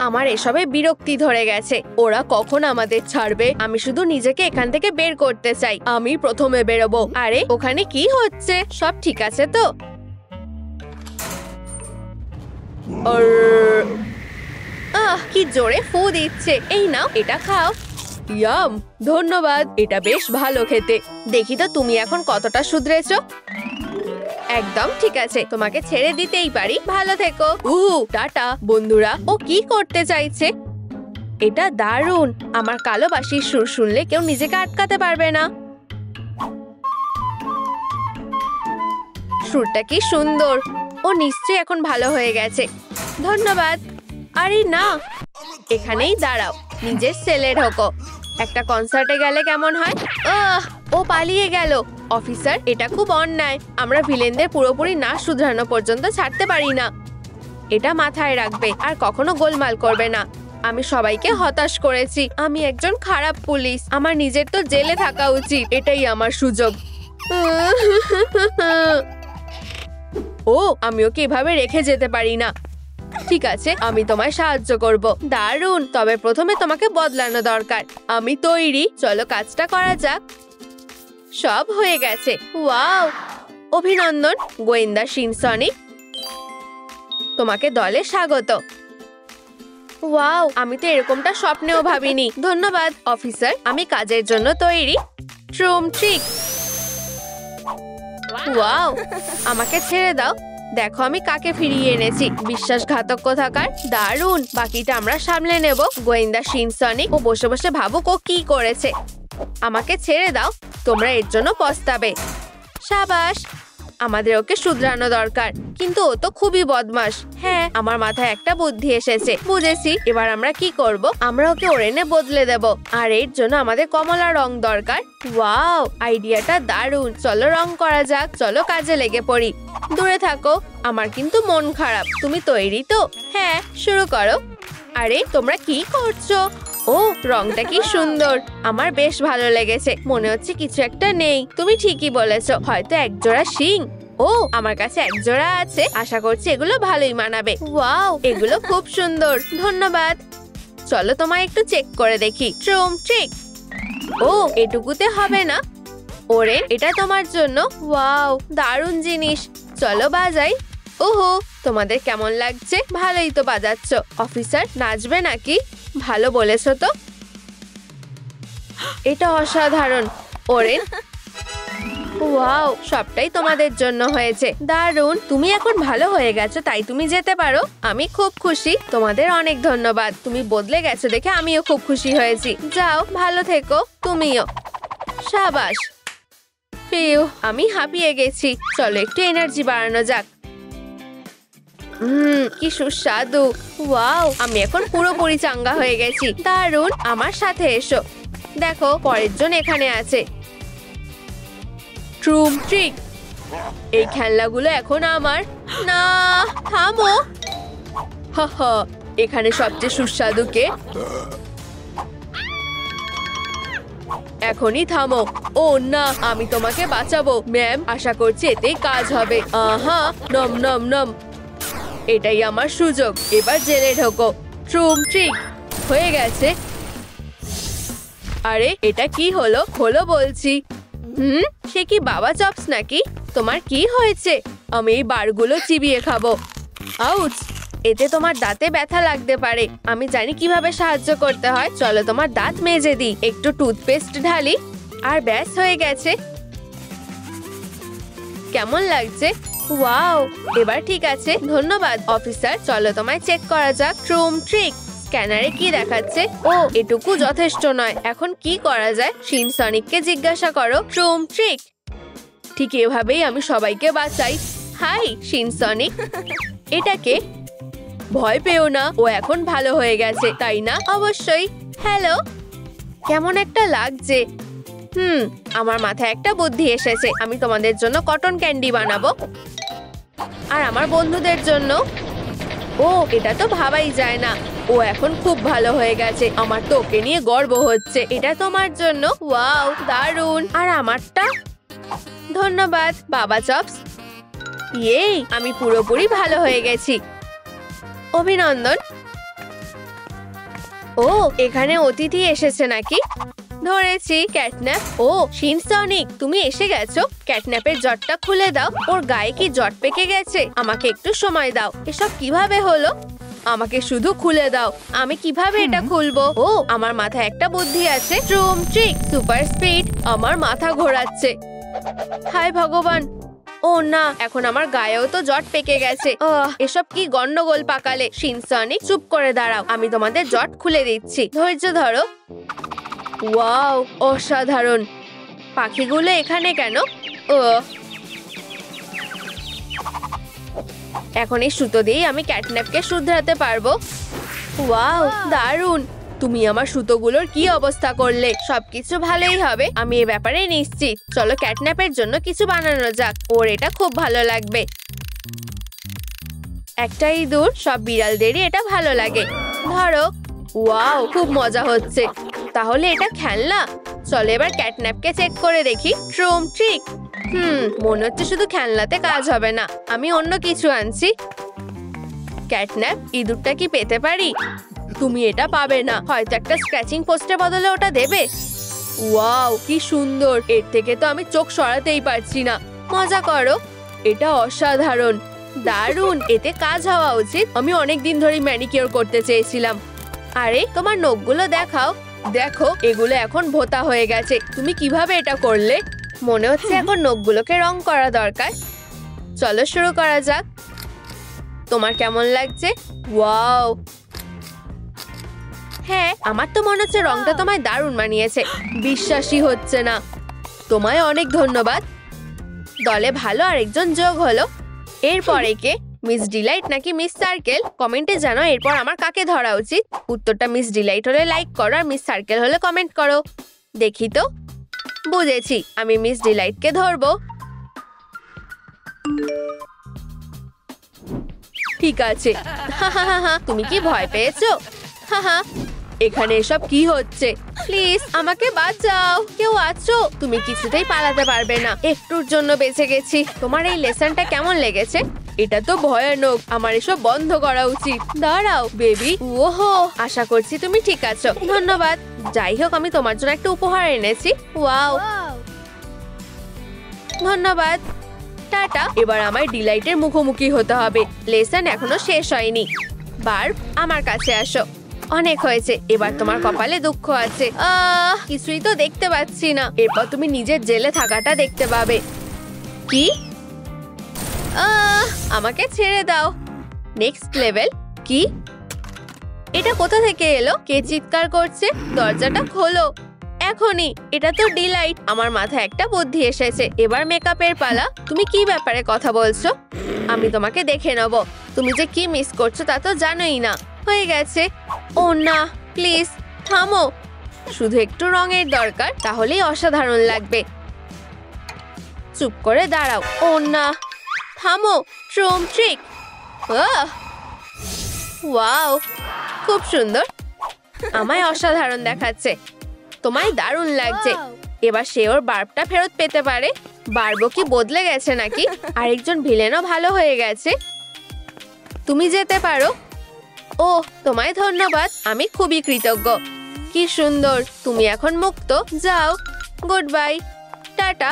আমার এসবে বিরক্তি ধরে গেছে। ওরা কখন আমাদের ছাড়বে? আমি শুধু নিজেকে এখান থেকে বের করতে চাই। আমি প্রথমে বেরোবো। আরে ওখানে কি হচ্ছে? সব ঠিক আছে তো? কি জোরে ফু দিচ্ছে। এই নাও, এটা খাও। ইয়াম, ধন্যবাদ। এটা বেশ ভালো খেতে। দেখি তো তুমি এখন কতটা শুধরেছো। একদম ঠিক আছে, তোমাকে ছেড়ে দিতেই পারি। ভালো থেকো। টাটা বন্ধুরা। ও কি করতে চাইছে? এটা দারুণ। আমার কালো বাঁশির সুর শুনলে কেউ নিজেকে আটকাতে পারবে না। সুরটা কি সুন্দর। ও নিশ্চয়ই এখন ভালো হয়ে গেছে। ধন্যবাদ। আরে না, এখানেই দাঁড়াও। নিজের সেলে ঢোকো। একটা কনসার্টে গেলে কেমন হয়? ও পালিয়ে গেল। অফিসার, এটা খুব অন্যায়। আমরা ভিলেনদের পুরোপুরি না শুধরানো পর্যন্ত ছাড়তে পারি না। এটা মাথায় রাখবে আর কখনো গোলমাল করবে না। আমি সবাইকে হতাশ করেছি। আমি একজন খারাপ পুলিশ। আমার নিজের তো জেলে থাকা উচিত। এটাই আমার সুযোগ। আমি ওকে এভাবে রেখে যেতে পারি না। ঠিক আছে, আমি তোমায় সাহায্য করব। দারুণ। তবে প্রথমে তোমাকে বদলানো দরকার। আমি তৈরি। চলো কাজটা করা যাক। সব হয়ে গেছে। ওয়াও, অভিনন্দন গোয়েন্দা সিনসনিক। তোমাকে দলে স্বাগত। ওয়াও, আমি তো এরকমটা স্বপ্নেও ভাবিনি। ধন্যবাদ অফিসার। আমি কাজের জন্য তৈরি। ট্রুম ট্রিক। ওয়াও, আমাকে ছেড়ে দাও। দেখো আমি কাকে ফিরিয়ে এনেছি। বিশ্বাসঘাতক কোথাকার। দারুণ। বাকিটা আমরা সামলে নেব। গোয়েন্দা সিনসনিক ও বসে বসে ভাবুক ও কি করেছে। আমাকে ছেড়ে দাও। তোমরা এর জন্য পস্তাবে। সাবাস। আমাদের ওকে শুধরানো দরকার। কিন্তু ও তো খুবই বদমাশ। হ্যাঁ, আমার মাথায় একটা বুদ্ধি এসেছে। বুঝেছি। এবার আমরা কি করব? আমরা ওকে ওড়েনে বদলে দেব। আর এর জন্য আমাদের কমলা রং দরকার। ওয়াও, আইডিয়াটা দারুণ। চলো রং করা যাক। চলো কাজে লেগে পড়ি। দূরে থাকো। আমার কিন্তু মন খারাপ। তুমি তৈরি তো? হ্যাঁ, শুরু করো। আরে তোমরা কি করছো? ও, রংটা কি সুন্দর। আমার বেশ ভালো লেগেছে। মনে হচ্ছে কিছু একটা নেই। তুমি ঠিকই বলেছো। হয়তো একজোড়া শিং। আমার কাছে একজোড়া আছে। আশা করছি এগুলো ভালোই মানাবে। ওয়াও, এগুলো খুব সুন্দর। ধন্যবাদ। চলো তোমায় একটু চেক করে দেখি। ট্রুম ট্রিক। এটুকুতে হবে না। ওরে, এটা তোমার জন্য। ওয়াও, দারুণ জিনিস। চলো বাজাই। ওহো, তোমাদের কেমন লাগছে? ভালোই তো বাজাচ্ছ। অফিসার, নাচবে নাকি? ভালো বলেছো তো। এটা অসাধারণ। ওরেন, ওয়াও, সবটাই তোমাদের জন্য হয়েছে। দারুণ। তুমি এখন ভালো হয়ে গেছো, তাই তুমি যেতে পারো। আমি খুব খুশি। তোমাদের অনেক ধন্যবাদ। তুমি বদলে গেছো দেখে আমিও খুব খুশি হয়েছি। যাও, ভালো থেকো। তুমিও। সাবাস। ফিউ, আমি হাঁপিয়ে গেছি। চলো একটু এনার্জি বাড়ানো যাক। কি সুস্বাদু। ওয়াও, আমি এখন পুরোপুরি চাঙ্গা হয়ে গেছি। দারুণ। আমার সাথে এসো। দেখো, পরের জন এখানে আছে। ট্রুম ট্রিক। এই খেলনাগুলো এখন আমার। না, থামো। হা, এখানে সবচেয়ে সুস্বাদু কে? এখনই থামো। ও না, আমি তোমাকে বাঁচাবো। ম্যাম, আশা করছি এতেই কাজ হবে। আহা, নম নম নম। এটাই আমার সুযোগ। এবার জেলে ঢোকো। ট্রুম ট্রিক। হয়ে গেছে। আরে এটা কি হলো? হলো বলছি। সে কি বাবা চপস নাকি? তোমার কি হয়েছে? আমি এই বারগুলো চিবিয়ে খাবো। আউচ, এতে তোমার দাঁতে ব্যথা লাগতে পারে। আমি জানি কিভাবে সাহায্য করতে হয়। চলো তোমার দাঁত মেজে দিই। একটু টুথপেস্ট ঢালি। আর ব্যাস হয়ে গেছে। কেমন লাগছে? ওয়াও, এবার ঠিক আছে। ধন্যবাদ অফিসার। চলো তোমায় চেক করা যাক। ট্রুম ট্রিক। স্ক্যানারে কি দেখাচ্ছে? এটুকু যথেষ্ট নয়। এখন কি করা যায়? সিনসনিককে জিজ্ঞাসা করো। ট্রুম ট্রিক। ঠিক এভাবেই আমি সবাইকে বাঁচাই। হাই সিনসনিক। এটাকে ভয় পেও না। ও এখন ভালো হয়ে গেছে, তাই না? অবশ্যই। হ্যালো, কেমন একটা লাগছে। আমার মাথায় একটা বুদ্ধি এসেছে। আমি তোমাদের জন্য কটন ক্যান্ডি বানাবো। আর আমার বন্ধুদের জন্য। এটা তো ভাবাই যায় না। ও এখন খুব ভালো হয়ে গেছে। আমার তো ওকে নিয়ে গর্ব হচ্ছে। এটা তোমার জন্য। ওয়াও, দারুণ। আর আমারটা? ধন্যবাদ বাবা চপস। ইয়ে, আমি পুরোপুরি ভালো হয়ে গেছি। অভিনন্দন। ও এখানে অতিথি এসেছে নাকি? ধরেছি ক্যাটন্যাপ। ও শিনসনিক, তুমি এসে গেছো। ক্যাটন্যাপের জটটা খুলে দাও। ওর গায়ে কি জট পেকে গেছে? আমাকে একটু সময় দাও। এসব কিভাবে হলো? আমাকে শুধু খুলে দাও। আমি কিভাবে এটা খুলবো? ও আমার মাথায় একটা বুদ্ধি আছে। ট্রুম ট্রিক সুপার স্পিড। আমার মাথা ঘোরাচ্ছে। হায় ভগবান! ও না, এখন আমার গায়েও তো জট পেকে গেছে। এসব কি গন্ডগোল পাকালে? শিনসনিক চুপ করে দাঁড়াও, আমি তোমাদের জট খুলে দিচ্ছি। ধৈর্য ধরো। ওয়াও, অসাধারণ! পাখিগুলো এখানে কেন? এখন এই সুতো দিয়েই আমি ক্যাটন্যাপকে শুধরাতে পারবো। ওয়াও, দারুণ! তুমি আমার সুতোগুলোর কি অবস্থা করলে? সবকিছু ভালোই হবে, আমি এ ব্যাপারে নিশ্চিত। চলো ক্যাটন্যাপের জন্য কিছু বানানো যাক, ওর এটা খুব ভালো লাগবে। একটা ইঁদুর, সব বিড়ালদেরই এটা ভালো লাগে। ধরো। ওয়াও, খুব মজা হচ্ছে। তাহলে এটা খেলনা। চলো এবার ক্যাটন্যাপকে চেক করে দেখি। ট্রুম ট্রিক। মনে হচ্ছে শুধু খেলনাতে কাজ হবে না, আমি অন্য কিছু আনছি। ক্যাটন্যাপ, ইঁদুরটা কি পেতে পারি? তুমি এটা পাবে না, হয়তো একটা স্ক্র্যাচিং পোস্টের বদলে ওটা দেবে। ওয়াও, কি সুন্দর! এর থেকে তো আমি চোখ সরাতেই পারছি না। মজা করো। এটা অসাধারণ, দারুণ! এতে কাজ হওয়া উচিত। আমি অনেক দিন ধরে ম্যানিকিউর করতে চেয়েছিলাম। আরে তোমার নখগুলো দেখাও। দেখো, এগুলো এখন ভোঁতা হয়ে গেছে। তুমি কিভাবে এটা করলে? মনে হচ্ছে এখন নখগুলোকে রং করা দরকার। চলো শুরু করা যাক। তোমার কেমন লাগছে? ওয়াও! হ্যাঁ, আমার তো মনে হচ্ছে রংটা তোমায় দারুণ মানিয়েছে। বিশ্বাসই হচ্ছে না। তোমায় অনেক ধন্যবাদ। দলে ভালো আরেকজন যোগ হলো। এরপরে কে? মিস ডিলাইট নাকি মিস সার্কেল? কমেন্টে জানাও এরপর আমার কাকে ধরা উচিত। উত্তরটা মিস ডিলাইট হলে লাইক করো, আর মিস সার্কেল হলে কমেন্ট করো। দেখি তো। বুঝেছি, আমি মিস ডিলাইটকে ধরবো। ঠিক আছে। তুমি কি ভয় পেয়েছো? এখানে এসব কি হচ্ছে? প্লিজ আমাকে বাঁচাও। কেউ আছো? তুমি কিছুতেই পালাতে পারবে না। একটুর জন্য বেঁচে গেছি। তোমার এই লেসনটা কেমন লেগেছে? এটা তো ভয়ানক, আমার এসব বন্ধ করা উচিত। দাঁড়াও বেবি। ওহো, আশা করছি তুমি ঠিক আছো। ধন্যবাদ। যাই হোক, আমি তোমার জন্য একটা উপহার এনেছি। ওয়াও, ধন্যবাদ। টাটা। এবার আমায় ডিলাইটের মুখোমুখি হতে হবে। লেসন এখনো শেষ হয়নি। বার্ব, আমার কাছে আসো। অনেক হয়েছে, এবার তোমার কপালে দুঃখ আছে। কিছুই তো দেখতে পাচ্ছি না। এরপর তুমি নিজের জেলে থাকাটা দেখতে পাবে। কি? আমাকে ছেড়ে দাও। Next level? কি? এটা কোথা থেকে এলো? কে চিৎকার করছে? দরজাটা খোলো এখনই। এটা তো ডিলাইট। আমার মাথায় একটা বুদ্ধি এসেছে। এবার মেকআপের পালা। তুমি কি ব্যাপারে কথা বলছো? আমি তোমাকে দেখে নেব। তুমি যে কি মিস করছো তা তো জানোই না। হয়ে গেছে। ও না, প্লিজ থামো। শুধু একটু রঙের দরকার, তাহলেই অসাধারণ লাগবে। চুপ করে দাঁড়াও। ও না, থামো। ট্রুম ট্রিক। ওয়াও, খুব সুন্দর। আমায় অসাধারণ দেখাচ্ছে। তোমায় দারুণ লাগছে। এবার সে ওর বার্বটা ফেরত পেতে পারে। বার্ব কি বদলে গেছে নাকি? আরেকজন ভিলেনও ভালো হয়ে গেছে। তুমি যেতে পারো। ও, তোমায় ধন্যবাদ। আমি খুবই কৃতজ্ঞ। কি সুন্দর, তুমি এখন মুক্ত। যাও। Good bye. টাটা।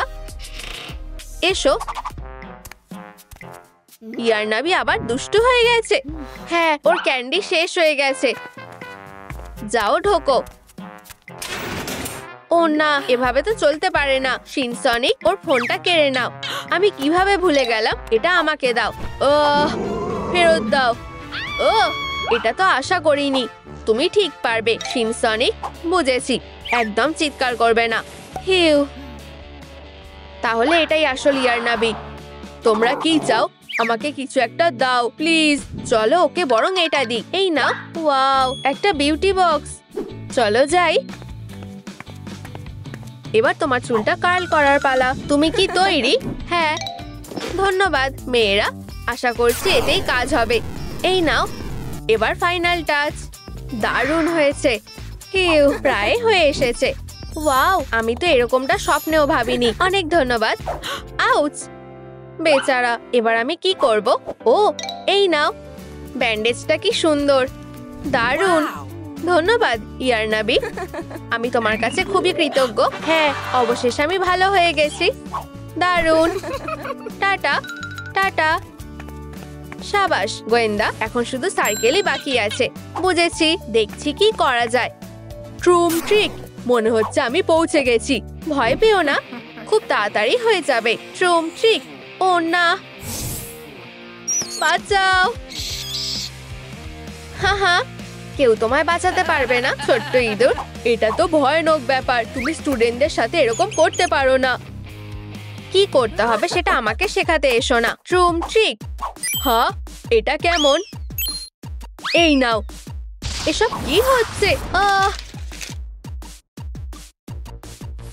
এসো। ইয়ারনাবি আবার দুষ্টু হয়ে গেছে। হ্যাঁ, ওর ক্যান্ডি শেষ হয়ে গেছে। যাও, ঢোকো। ও না, এভাবে তো চলতে পারে না। শিনসনিক, ওর ফোনটা কেড়ে নাও। আমি কিভাবে ভুলে গেলাম? এটা আমাকে দাও। ফেরত দাও। এটা তো আশা করিনি। তুমি ঠিক পারবে শিনসনিক। বুঝেছি। একদম চিৎকার করবে না। হিউ। তাহলে এটাই আসল ইয়ারনাবি। তোমরা কি চাও? আমাকে কিছু একটা দাও প্লিজ। চলো ওকে বরং এটা দিই। এই নাও। ওয়াও, একটা বিউটি বক্স। চলো যাই। এবার তোমার চুলটা কার্ল করার পালা। তুমি কি তৈরি? হ্যাঁ। ধন্যবাদ মেয়েরা। আশা করছি এতেই কাজ হবে। এই নাও। এবার ফাইনাল টাচ। দারুণ হয়েছে। হিউ, প্রায় হয়ে এসেছে। ওয়াও, আমি তো এরকমটা স্বপ্নেও ভাবিনি। অনেক ধন্যবাদ। আউচ, বেচারা। এবার আমি কি করব? ও, এই নাও। ব্যান্ডেজটা কি সুন্দর। দারুণ। ধন্যবাদ ইয়ারনাবি, আমি তোমার কাছে খুবই কৃতজ্ঞ। হ্যাঁ, অবশেষে আমি ভালো হয়ে গেছি। দারুণ। Tata tata. সাবাস গোয়েন্দা, এখন শুধু সার্কেলই বাকি আছে। বুঝেছি, দেখছি কি করা যায়। ট্রুম ট্রিক, মনে হচ্ছে আমি পৌঁছে গেছি। ভয় পেও না, খুব তাড়াতাড়ি হয়ে যাবে। ট্রুম ট্রিক। ও না, বাঁচাও। হা, কেউ তোমায় বাঁচাতে পারবে না ছোট্ট ইঁদুর। এটা তো ভয়ানক ব্যাপার, তুমি স্টুডেন্টদের সাথে এরকম করতে পারো না। কি করতে হবে সেটা আমাকে শেখাতে এসো না। ট্রুম ট্রিক। হ্যাঁ, এটা কেমন? এই নাও। এসব কি হচ্ছে?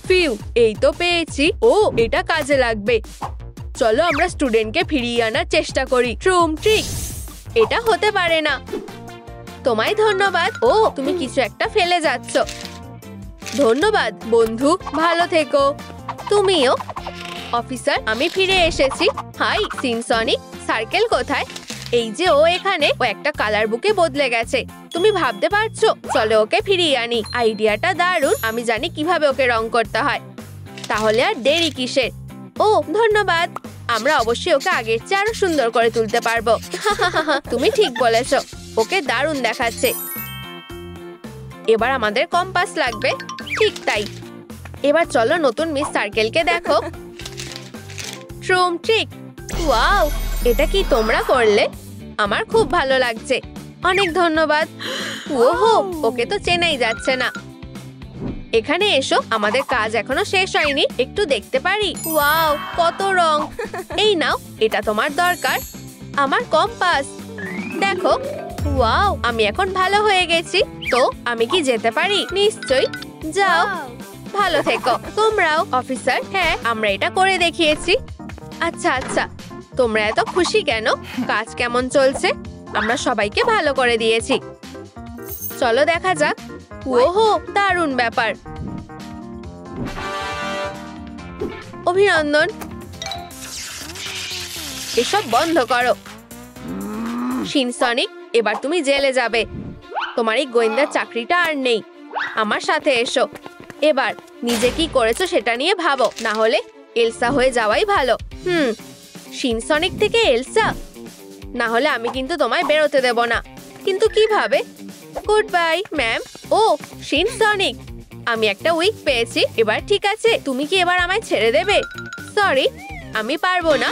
ফিউ, এই তো পেয়েছি। ও, এটা কাজে লাগবে। চলো আমরা স্টুডেন্টকে ফিরিয়ে আনার চেষ্টা করি। ট্রুম ট্রিক। এটা হতে পারে না। তোমায় ধন্যবাদ। ও, তুমি কিছু একটা ফেলে যাচ্ছ। ধন্যবাদ বন্ধু, ভালো থেকো। তুমিও। অফিসার, আমি ফিরে এসেছি। হাই সিনসনিক, সার্কেল কোথায়? এই যে ও এখানে। ও একটা কালার বুকে বদলে গেছে, তুমি ভাবতে পারছো? চলো ওকে ফিরিয়ে আনি। আইডিয়াটা দারুণ, আমি জানি কিভাবে ওকে রং করতে হয়। তাহলে আর দেরি কিসের? ও ধন্যবাদ, আমরা অবশ্যই ওকে আগের চেয়ে আরো সুন্দর করে তুলতে পারবো। তুমি ঠিক বলেছো, ওকে দারুণ দেখাচ্ছে। এবার আমাদের কম্পাস লাগবে। ঠিক তাই। এবার চলো নতুন মিস সার্কেলকে দেখো। ট্রুম ট্রিক। ওয়াও, এটা কি তোমরা করলে? আমার খুব ভালো লাগছে, অনেক ধন্যবাদ। ওহো, ওকে তো চেনাই যাচ্ছে না। এখানে এসো, আমাদের কাজ এখনো শেষ হয়নি, একটু দেখতে পারি? ওয়াও, কত রং। এই নাও, এটা তোমার দরকার। আমার কম্পাস দেখো। ওয়াও, আমি এখন ভালো হয়ে গেছি। তো আমি কি যেতে পারি? নিশ্চয়ই, যাও। ভালো থেকো তোমরাও। অফিসার, হ্যাঁ, আমরা এটা করে দেখিয়েছি। আচ্ছা আচ্ছা, তোমরা এত খুশি কেন? কাজ কেমন চলছে? আমরা সবাইকে ভালো করে দিয়েছি। চলো দেখা যাক। ওহো, দারুণ ব্যাপার। অভিনন্দন। এসব বন্ধ করো। সিনসনিক, এবার তুমি জেলে যাবে। তোমার এই গোয়েন্দা চাকরিটা আর নেই। আমার সাথে এসো। এবার নিজে কি করেছো সেটা নিয়ে ভাবো, না হলে এলসা হয়ে যাওয়াই ভালো। সিনসনিক থেকে এলসা? না হলে আমি কিন্তু তোমায় বেরোতে দেব না। কিন্তু কিভাবে? Good bye ma'am. ও সিনসনিক, আমি একটা উইক পেয়েছি। এবার ঠিক আছে, তুমি কি এবার আমায় ছেড়ে দেবে? সরি, আমি পারবো না।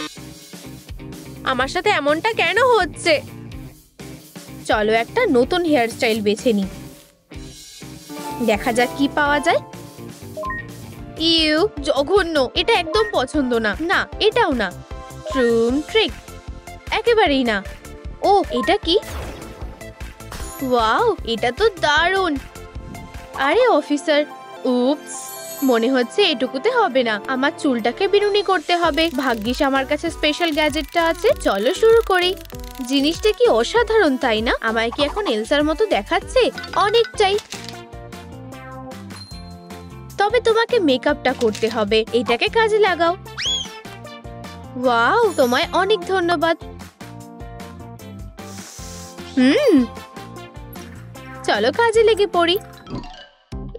আমার সাথে এমনটা কেন হচ্ছে? চলো একটা নতুন হেয়ারস্টাইল বেছে নিই, দেখা যাক কি পাওয়া যায়। ইউ, জঘন্য, এটা একদম পছন্দ না। না, এটাও না। ট্রুম ট্রিক, একেবারেই না। ও, এটা কি? ওয়াও, এটা তো দারুণ। আরে অফিসার, উপস, মনে হচ্ছে এটুকুতে হবে না। আমার চুলটাকে বিনুনি করতে হবে। ভাগ্যিস আমার কাছে স্পেশাল গ্যাজেটটা আছে। চলো শুরু করি। জিনিসটা কি অসাধারণ, তাই না? আমায় কি এখন এলসার মতো দেখাচ্ছে? অনেকটাই। তবে তোমাকে মেকআপটা করতে হবে, এটাকে কাজে লাগাও। ওয়াও, তোমায় অনেক ধন্যবাদ। চলো কাজে লেগে পড়ি।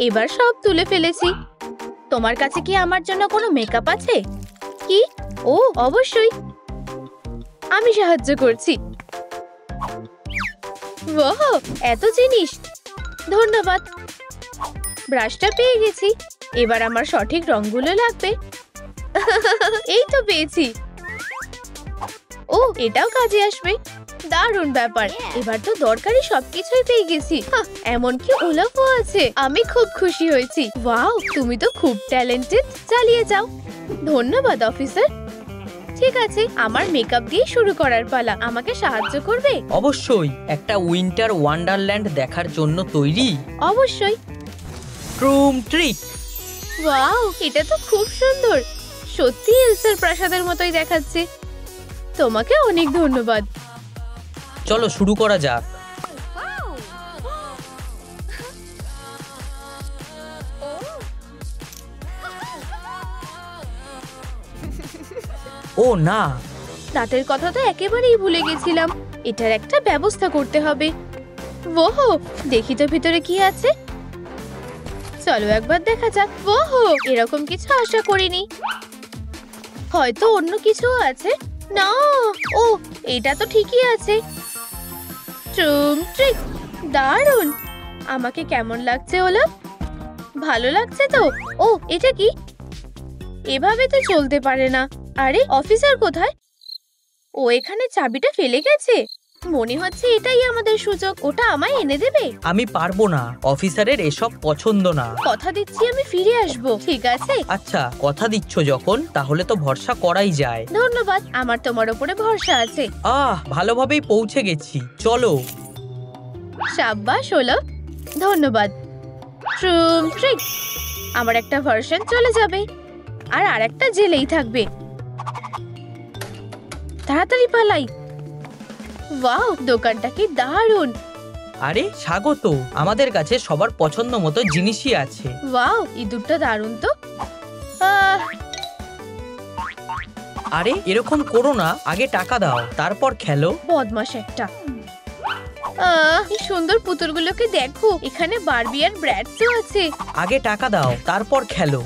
এবার সব তুলে ফেলেছি। তোমার কাছে কি আমার জন্য কোনো মেকআপ আছে? কি? ও অবশ্যই, আমি সাহায্য করছি। ওয়াও, এত জিনিস, ধন্যবাদ। ব্রাশটা পেয়ে গেছি, এবার আমার সঠিক রংগুলো লাগবে। এই তো পেয়েছি। ও, এটাও কাজে আসবে। দারুণ ব্যাপার, এবার তো দরকারি সবকিছুই পেয়ে গেছি। এমনকি ওলাফও আছে। আমি খুব খুশি হয়েছি। ওয়াও, তুমি তো খুব ট্যালেন্টেড। চালিয়ে যাও। ধন্যবাদ অফিসার। ঠিক আছে, আমার মেকআপ দিয়ে শুরু করার পালা। আমাকে সাহায্য করবে? অবশ্যই। একটা উইন্টার ওয়ান্ডারল্যান্ড দেখার জন্য তৈরি? অবশ্যই। ট্রুম ট্রিক। ওয়াও, এটা তো খুব সুন্দর। সত্যি এলসার প্রাসাদের মতোই দেখাচ্ছে। তোমাকে অনেক ধন্যবাদ। চলো শুরু করা যাক। ও না, রাতের কথা তো একেবারেই ভুলে গেছিলাম। এটার একটা ব্যবস্থা করতে হবে। ওহো, দেখি তো ভিতরে কি আছে। চলো একবার দেখা যাক। ওহো, এরকম কিছু আশা করিনি। হয়তো অন্য কিছু আছে। না, ও এটা তো ঠিকই আছে। ট্রুম ট্রিক, দারুণ। আমাকে কেমন লাগছে ওলা? ভালো লাগছে তো। ও এটা কি? এভাবে তো চলতে পারে না। আরে অফিসার কোথায়? ও এখানে চাবিটা ফেলে গেছে। মনে হচ্ছে এটাই আমাদের সুযোগ। ওটা আমায় এনে দেবে? আমি পারবো না, অফিসারের এসব পছন্দ না। কথা দিচ্ছি আমি ফিরে আসবো, ঠিক আছে? আচ্ছা, কথা দিচ্ছ যখন, তাহলে তো ভরসা করাই যায়। ধন্যবাদ, আমার তোমার উপরে ভরসা আছে। ভালোভাবেই পৌঁছে গেছি, চলো। সাব্বাস হলো, ধন্যবাদ। ট্রুম ট্রিক, আমার একটা ভার্সন চলে যাবে আর আরেকটা জেলেই থাকবে। তাড়াতাড়ি পালাই। ওয়াও, দোকানটা কি দারুণ। আরে স্বাগত, আমাদের কাছে সবার পছন্দ মতো জিনিসই আছে। ওয়াও, ইঁদুরটা দারুণ তো। আহ, আরে এরকম করো না, আগে টাকা দাও, তারপর খেলো। বদমাশ একটা। এই সুন্দর পুতুলগুলোকে দেখো, এখানে বারবি আর ব্র্যাডসও আছে। আগে টাকা দাও, তারপর খেলো।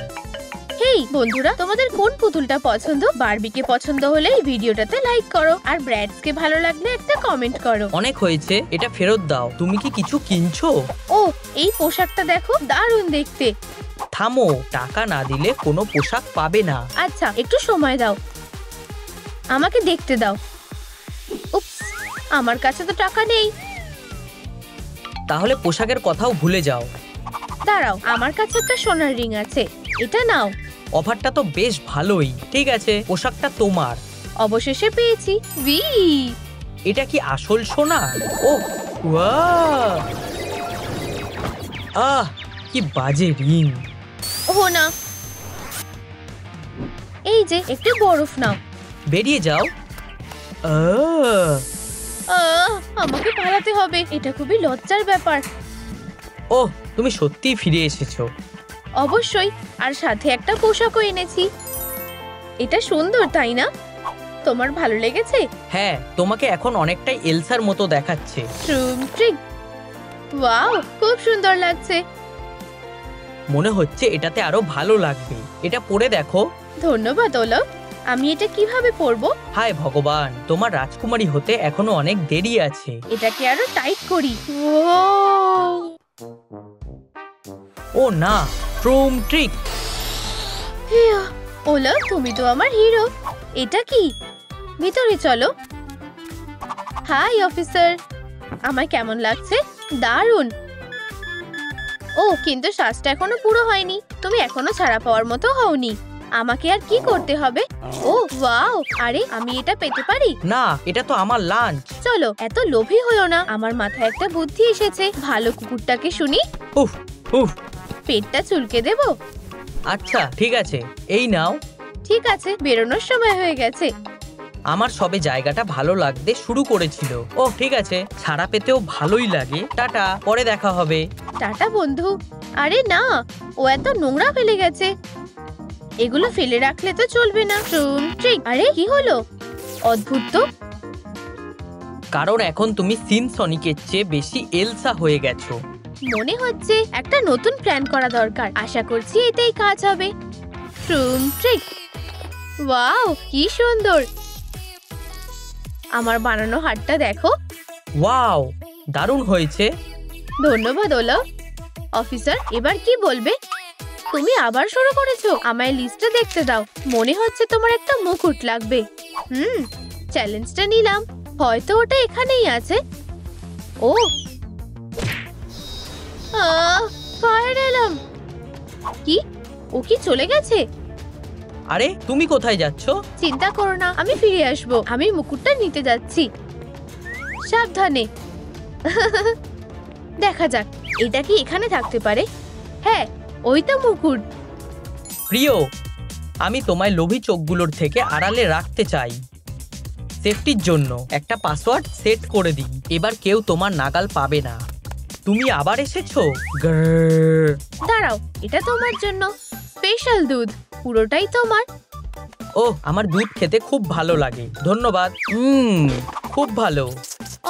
হেই বন্ধুরা, তোমাদের কোন পুতুলটা পছন্দ? বারবিকে পছন্দ হলে এই ভিডিওটাতে লাইক করো, আর ব্র্যাডসকে ভালো লাগলে একটা কমেন্ট করো। অনেক হয়েছে, এটা ফেরত দাও। তুমি কি কিছু কিনছো? ও, এই পোশাকটা দেখো, দারুণ দেখতে। থামো, টাকা না দিলে কোনো পোশাক পাবে না। আচ্ছা, একটু সময় দাও, আমাকে দেখতে দাও। উপস, আমার কাছে তো টাকা নেই। তাহলে পোশাকের কথাও ভুলে যাও। দাঁড়াও, আমার কাছে একটা সোনার রিং আছে, এটা নাও। অফারটা তো বেশ ভালোই। ঠিক আছে, পোশাকটা তোমার। অবশেষে পেয়েছি। উই, এটা কি আসল সোনা? ও ওয়াও, কি বাজে রিং। ও না, এই যে একটু বরফ নাও। বেরিয়ে যাও। আমাকে পালাতে হবে, এটা খুবই লজ্জার ব্যাপার। ওহ, তুমি সত্যিই ফিরে এসেছো। অবশ্যই, আর সাথে একটা পোশাকও এনেছি। এটা সুন্দর, তাই না? তোমার ভালো লেগেছে? হ্যাঁ, তোমাকে এখন অনেকটাই এলসার মতো দেখাচ্ছে। ট্রুম ট্রিক, ওয়াও, খুব সুন্দর লাগছে। মনে হচ্ছে এটাতে আরো ভালো লাগবে। এটা পরে দেখো। ধন্যবাদ ওলক, আমি এটা কিভাবে পরবো? হায় ভগবান, তোমার রাজকুমারী হতে এখনো অনেক দেরি আছে। এটাকে আরো টাইট করি। ও না, ট্রুম ট্রিক। ওলক, তুমি তো আমার হিরো। এটা কি? ভিতরে চলো। হাই অফিসার, আমায় কেমন লাগছে? দারুণ। ও, কিন্তু শ্বাসটা এখনো পুরো হয়নি। তুমি এখনো ছাড়া পাওয়ার মতো হওনি। আমাকে আর কি করতে হবে? ও ওয়াও, আরে আমি এটা পেতে পারি? না, এটা তো আমার লাঞ্চ। চলো, এত লোভী হলো না। আমার মাথায় একটা বুদ্ধি এসেছে। ভালো কুকুরটাকে শুনি। উফ উফ। পেটটা চুলকে দেব? আচ্ছা ঠিক আছে, এই নাও। ঠিক আছে, বেরোনোর সময় হয়ে গেছে। আমার সবে জায়গাটা ভালো লাগতে শুরু করেছিল। ও ঠিক আছে, ছাড়া পেতেও ভালোই লাগে। টাটা, পরে দেখা হবে। টাটা বন্ধু। আরে না, ও এত নোংরা ফেলে গেছে। এগুলো ফেলে রাখলে তো চলবে না। ট্রুম ট্রিক। আরে কি হলো? অদ্ভুত তো। কারণ এখন তুমি সিনসনিকের চেয়ে বেশি এলসা হয়ে গেছো। মনে হচ্ছে একটা নতুন প্ল্যান করা দরকার। আশা করছি এটাই কাজ হবে। ট্রুম ট্রিক। ওয়াও, কি সুন্দর। আমার বানানো হারটা দেখো। ওয়াও, দারুণ হয়েছে। ধন্যবাদ ওলক। অফিসার, এবার কি বলবে? তুমি আবার শুরু করেছো। আমায় লিস্টটা দেখতে দাও। মনে হচ্ছে তোমার একটা মুকুট লাগবে। চ্যালেঞ্জটা নিলাম। হয়তো ওটা এখানেই আছে। ও, ফায়ার এলাম। কি? ও কি চলে গেছে? আরে তুমি কোথায় যাচ্ছ? চিন্তা করো না, আমি ফিরে আসবো। আমি মুকুটটা নিতে যাচ্ছি। সাবধানে। দেখা যাক, এটা কি এখানে থাকতে পারে? হ্যাঁ, ওই তো মুকুট। প্রিয়, আমি তোমায় লোভী চোখগুলোর থেকে আড়ালে রাখতে চাই। সেফটির জন্য একটা পাসওয়ার্ড সেট করে দিই। এবার কেউ তোমার নাগাল পাবে না। তুমি আবার এসেছো। দাঁড়াও, এটা তোমার জন্য স্পেশাল দুধ, পুরোটাই তোমার। ও, আমার দুধ খেতে খুব ভালো লাগে। ধন্যবাদ। খুব ভালো।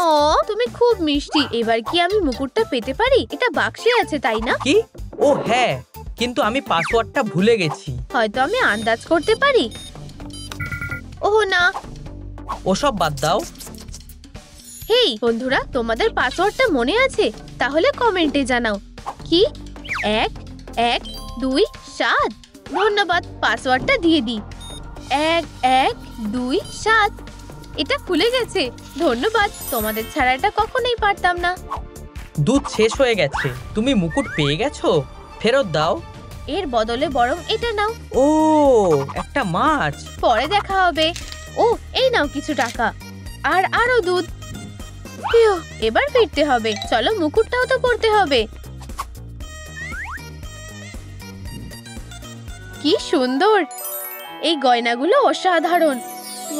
ও তুমি খুব মিষ্টি। এবার কি আমি মুকুটটা পেতে পারি? এটা বাক্সে আছে তাই না? কি? ও হ্যাঁ, কিন্তু আমি পাসওয়ার্ডটা ভুলে গেছি। হয়তো আমি আন্দাজ করতে পারি। ওহ না। ওসব বাদ দাও। হেই বন্ধুরা, তোমাদের পাসওয়ার্ডটা মনে আছে? তাহলে কমেন্টে জানাও। কি 1127? ধন্যবাদ, পাসওয়ার্ডটা দিয়ে দিই। 1127। এটা খুলে গেছে। ধন্যবাদ, তোমাদের ছাড়া এটা কখনোই পারতাম না। দুধ শেষ হয়ে গেছে। তুমি মুকুট পেয়ে গেছো? ফেরত দাও। এর বদলে বরং এটা নাও। ও, একটা মাছ। পরে দেখা হবে। ও এই নাও কিছু টাকা আর আরো দুধ। পিউ, এবার ফিরতে হবে। চলো, মুকুটটাও তো পরতে হবে। কি সুন্দর! এই গয়নাগুলো অসাধারণ।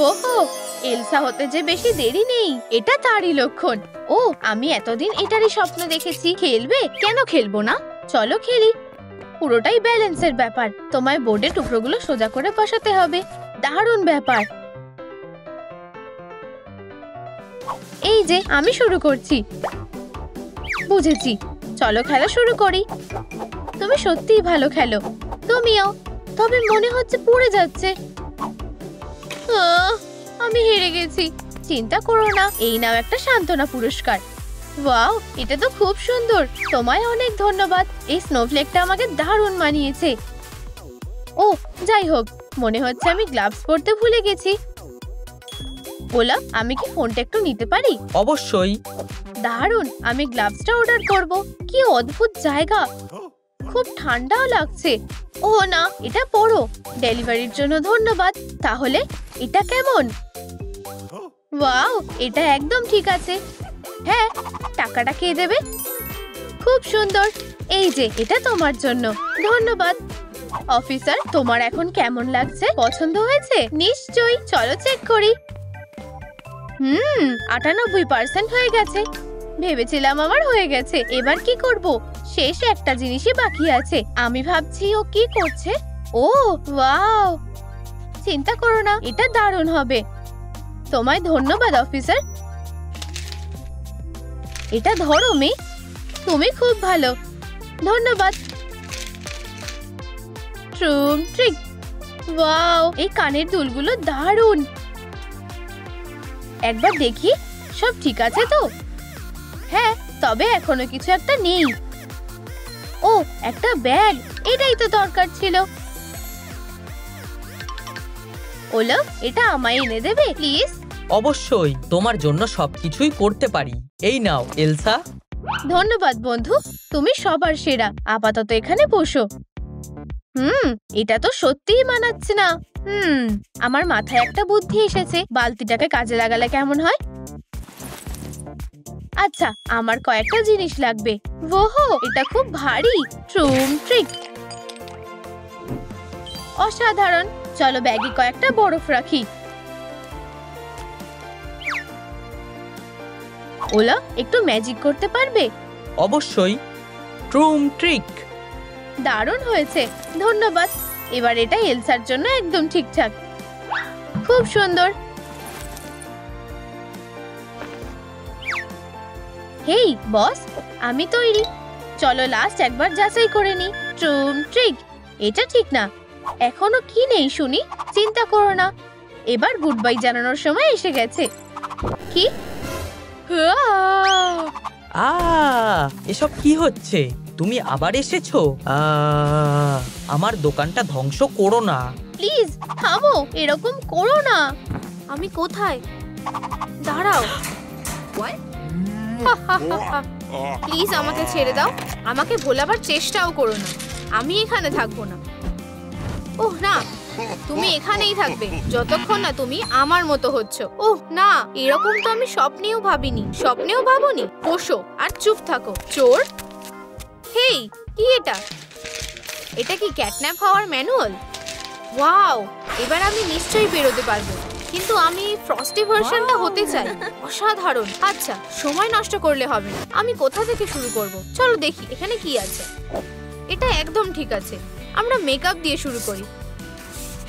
ওহো, এলসা হতে যে বেশি দেরি নেই, এটা তারই লক্ষণ। ও, আমি এতদিন এটারই স্বপ্ন দেখেছি। খেলবে? কেন খেলবো না, চলো খেলি। পুরোটাই ব্যালেন্সের ব্যাপার। তোমায় বোর্ডে টুকরোগুলো সোজা করে বসাতে হবে। দারুণ ব্যাপার। এই যে আমি শুরু করছি। বুঝেছি, চলো খেলা শুরু করি। তুমি সত্যিই ভালো খেলো। তুমিও। তবে মনে হচ্ছে পড়ে যাচ্ছে। আমি হেরে গেছি। চিন্তা করো না, এই নাও একটা সান্ত্বনা পুরস্কার। ওয়াও, এটা তো খুব সুন্দর। তোমায় অনেক ধন্যবাদ। এই স্নোফ্লেকটা আমাকে দারুণ মানিয়েছে। ও যাই হোক, মনে হচ্ছে আমি গ্লাভস পরতে ভুলে গেছি। ওলা, আমি কি ফোনটা একটু নিতে পারি? অবশ্যই। দারুণ, আমি গ্লাভসটা অর্ডার করব। কি অদ্ভুত জায়গা, খুব ঠান্ডাও লাগছে। ও না, এটা পরো। ডেলিভারির জন্য ধন্যবাদ। তাহলে এটা কেমন? ওয়াও, এটা একদম ঠিক আছে। হ্যাঁ, টাকাটা কে দেবে? খুব সুন্দর। এই যে, এটা তোমার জন্য। ধন্যবাদ। অফিসার, তোমার এখন কেমন লাগছে? পছন্দ হয়েছে নিশ্চয়ই। চলো চেক করি। 98% হয়ে গেছে। ভেবেছিলাম আমার হয়ে গেছে। এবার কি করব? শেষ একটা জিনিসই বাকি আছে। আমি ভাবছি ও কি করছে। ও ওয়াও, চিন্তা করো না, এটা দারুণ হবে। তোমায় ধন্যবাদ অফিসার। এটা ধরো মেয়ে, তুমি খুব ভালো। ধন্যবাদ। ট্রুম ট্রিক। ওয়াও, এই কানের দুলগুলো দারুণ। একবার দেখি সব ঠিক আছে তো। হ্যাঁ, তবে এখনো কিছু একটা নেই। ও, একটা ব্যাগ। এটাই তো দরকার ছিল। ওলা, এটা আমায় এনে দেবে প্লিজ? অবশ্যই, তোমার জন্য সবকিছুই করতে পারি। এই নাও এলসা। ধন্যবাদ বন্ধু, তুমি সবার সেরা। আপাতত এখানে বসো। এটা তো সত্যিই মানাচ্ছে না। আমার মাথায় একটা বুদ্ধি এসেছে। বালতিটাকে কাজে লাগালে কেমন হয়? আচ্ছা, আমার কয়েকটা জিনিস লাগবে। ওহো, এটা খুব ভারী। ট্রুম ট্রিক। অসাধারণ। চলো ব্যাগে কয়েকটা বরফ রাখি। ওলা, একটু ম্যাজিক করতে পারবে? অবশ্যই। ট্রুম ট্রিক। দারুণ হয়েছে, ধন্যবাদ। এবার এটা এলসার জন্য একদম ঠিকঠাক। খুব সুন্দর। হেই বস, আমি তৈরি। চলো লাস্ট একবার যাচাই করে নি। ট্রুম ট্রিক। এটা ঠিক না। এখনো কি নেই শুনি? চিন্তা করো না, এবার গুড বাই জানানোর সময় এসে গেছে। কি? এসব কি হচ্ছে? তুমি আবার এসেছো? আমার দোকানটা ধ্বংস করো না প্লিজ। থামো, এরকম করো না। আমি কোথায়? দাঁড়াও। প্লিজ আমাকে ছেড়ে দাও। আমাকে ভোলাবার চেষ্টাও করো না। আমি এখানে থাকবো না। ওহ না, তুমি এখানেই থাকবে যতক্ষণ না তুমি আমার মতো হচ্ছ। ওহ না, এরকম তো আমি স্বপ্নেও ভাবিনি। স্বপ্নেও ভাবনি। বসো আর চুপ থাকো, চোর। হেই, কি এটা? এটা কি ক্যাটন্যাপ হওয়ার ম্যানুয়াল? ওয়াও, এবার আমি নিশ্চয়ই বেরোতে পারবো। কিন্তু আমি ফ্রস্টি ভার্সনটা হতে চাই। অসাধারণ। আচ্ছা, সময় নষ্ট করলে হবে না। আমি কোথা থেকে শুরু করব? চলো দেখি এখানে কি আছে। এটা একদম ঠিক আছে। আমরা মেকআপ দিয়ে শুরু করি।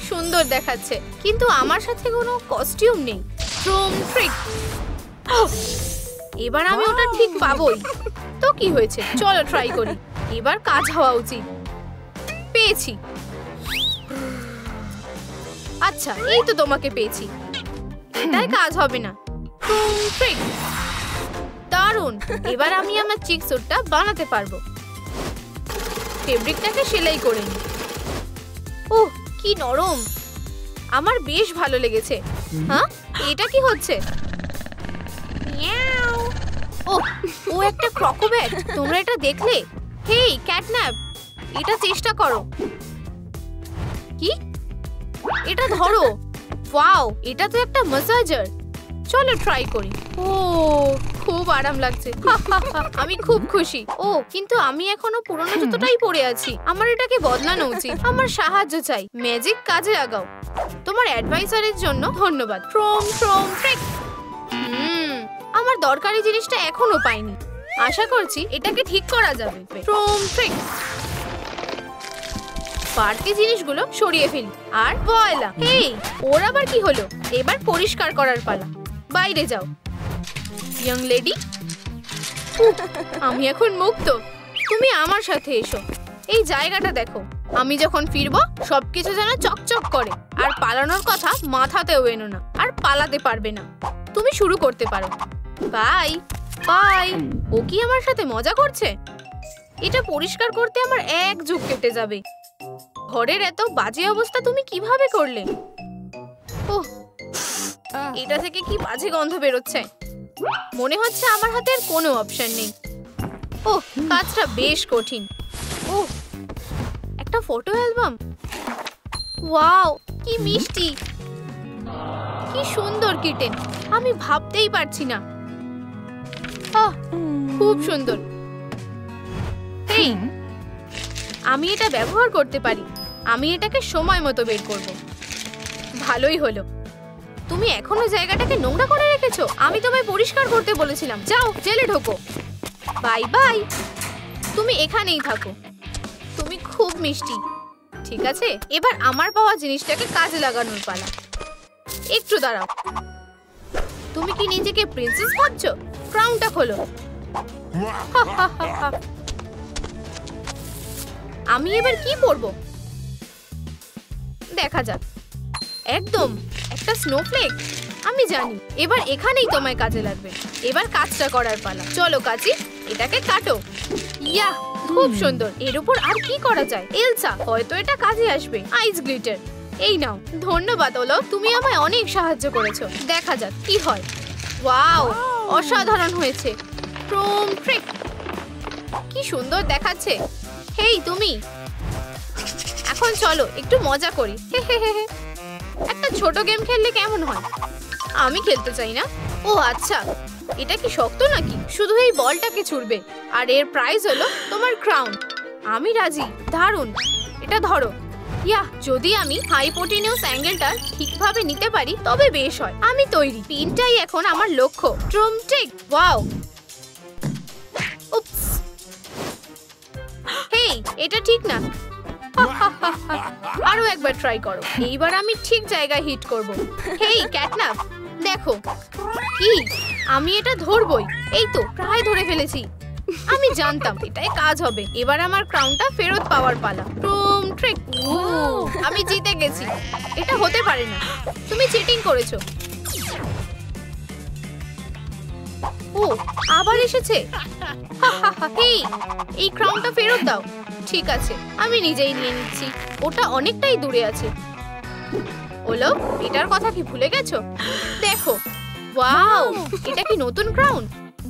সুন্দর দেখাচ্ছে, কিন্তু আমার সাথে কোনো কস্টিউম নেই। ট্রুম ট্রিক। এবার আমি ওটা ঠিক পাবোই। তো কি হয়েছে, চলো ট্রাই করি। এবার কাজ হওয়া উচিত। পেয়েছি। আচ্ছা, এই তো তোমাকে পেয়েছি। এটাই কাজ হবে না। দারুণ। এবার আমি আমার চিক স্যুটটা বানাতে পারবো। ফেব্রিকটাকে সেলাই করে নিই। ওহ, কি নরম। আমার বেশ ভালো লেগেছে। হ্যাঁ, এটা কি হচ্ছে? ওহ, ও একটা ক্রকোব্যাট। তোমরা এটা দেখলে? হেই ক্যাটন্যাপ, এটা চেষ্টা করো। কি? এটা ধরো। ওয়াও, এটা তো একটা ম্যাসাজার। চলো ট্রাই করি। ও, খুব আরাম লাগছে। আমি খুব খুশি। ও, কিন্তু আমি এখনো পুরনো জুতোটাই পরে আছি। আমার এটাকে বদলানো উচিত। আমার সাহায্য চাই। ম্যাজিক কাজে লাগাও। তোমার অ্যাডভাইসারের জন্য ধন্যবাদ। আমার দরকারি জিনিসটা এখনো পাইনি। আশা করছি এটাকে ঠিক করা যাবে। বাড়তি জিনিসগুলো সরিয়ে ফেলি। আর ভয়লা, হেই, ওর আবার কি হলো? এবার পরিষ্কার করার পালা। বাইরে যাও ইয়ং লেডি। আমি এখন মুক্ত। তুমি আমার সাথে এসো। এই জায়গাটা দেখো। আমি যখন ফিরবো সবকিছু যেন চকচক করে। আর পালানোর কথা মাথাতেও এনো না। আর পালাতে পারবে না। তুমি শুরু করতে পারো। Bye bye. ও কি আমার সাথে মজা করছে? এটা পরিষ্কার করতে আমার এক যুগ কেটে যাবে। ঘরের এত বাজে অবস্থা তুমি কিভাবে করলে? ওহ, এটা থেকে কি বাজে গন্ধ বেরোচ্ছে। মনে হচ্ছে আমার হাতে আর কোনো অপশন নেই। ওহ, কাজটা বেশ কঠিন। ওহ, একটা ফটো অ্যালবাম। ওয়াও, কি মিষ্টি, কি সুন্দর কিটেন। আমি ভাবতেই পারছি না। আহ, খুব সুন্দর। হেই, আমি এটা ব্যবহার করতে পারি। আমি এটাকে সময় মতো বের করব। ভালোই হলো। তুমি এখনো জায়গাটাকে নোংরা করে রেখেছো। আমি তোমায় পরিষ্কার করতে বলেছিলাম। যাও, জেলে ঢোকো। Bye bye. তুমি এখানেই থাকো। তুমি খুব মিষ্টি। ঠিক আছে, এবার আমার পাওয়া জিনিসটাকে কাজে লাগানোর পালা। একটু দাঁড়াও। তুমি কি নিজেকে প্রিন্সেস ভাবছো? ক্রাউনটা খোলো। আমি এবার কি পরবো দেখা যাক। একদম একটা স্নোফ্লেক। আমি জানি এবার এখানেই তোমায় কাজে লাগবে। এবার কাজটা করার পালা। চলো কাজী, এটাকে কাটো। ইয়া, খুব সুন্দর। এর উপর আর কি করা যায়? এলসা, হয়তো এটা কাজে আসবে। আইস গ্লিটার। এই নাও। ধন্যবাদ ওলফ, তুমি আমায় অনেক সাহায্য করেছো। দেখা যাক কি হয়। ওয়াও, অসাধারণ হয়েছে। কি সুন্দর দেখাচ্ছে। হেই তুমি, এখন চলো একটু মজা করি। একটা ছোট গেম খেললে কেমন হয়? আমি খেলতে চাই না। ও আচ্ছা, এটা কি শক্ত নাকি? শুধু এই বলটাকে ছুড়বে আর এর প্রাইজ হলো তোমার ক্রাউন। আমি রাজি। দারুণ। এটা ধরো। ইয়া, যদি আমি হাইপোটেনিউস অ্যাঙ্গেলটা ঠিকভাবে নিতে পারি তবে বেশ হয়। আমি তৈরি। পিনটাই এখন আমার লক্ষ্য। ড্রামস্টিক। ওয়াও। উপস। হেই, এটা ঠিক না। আরো একবার ট্রাই করো। এইবার আমি ঠিক জায়গায় হিট করব। হেই ক্যাটন্যাপ, দেখো। কি? আমি এটা ধরবই। এই তো প্রায় ধরে ফেলেছি। আমি জানতাম এটাই কাজ হবে। এবার আমার ক্রাউনটা ফেরত পাওয়ার পালা। আমি জিতে গেছি। এটা হতে পারে না। তুমি চিটিং করেছো। ও, আবার এসেছে। হেই, এই ক্রাউনটা ফেরত দাও। ঠিক আছে, আমি নিজেই নিয়ে নিচ্ছি। ওটা অনেকটাই দূরে আছে। ওলফ, এটার কথা কি ভুলে গেছো? দেখো। ওয়াও, এটা কি নতুন ক্রাউন?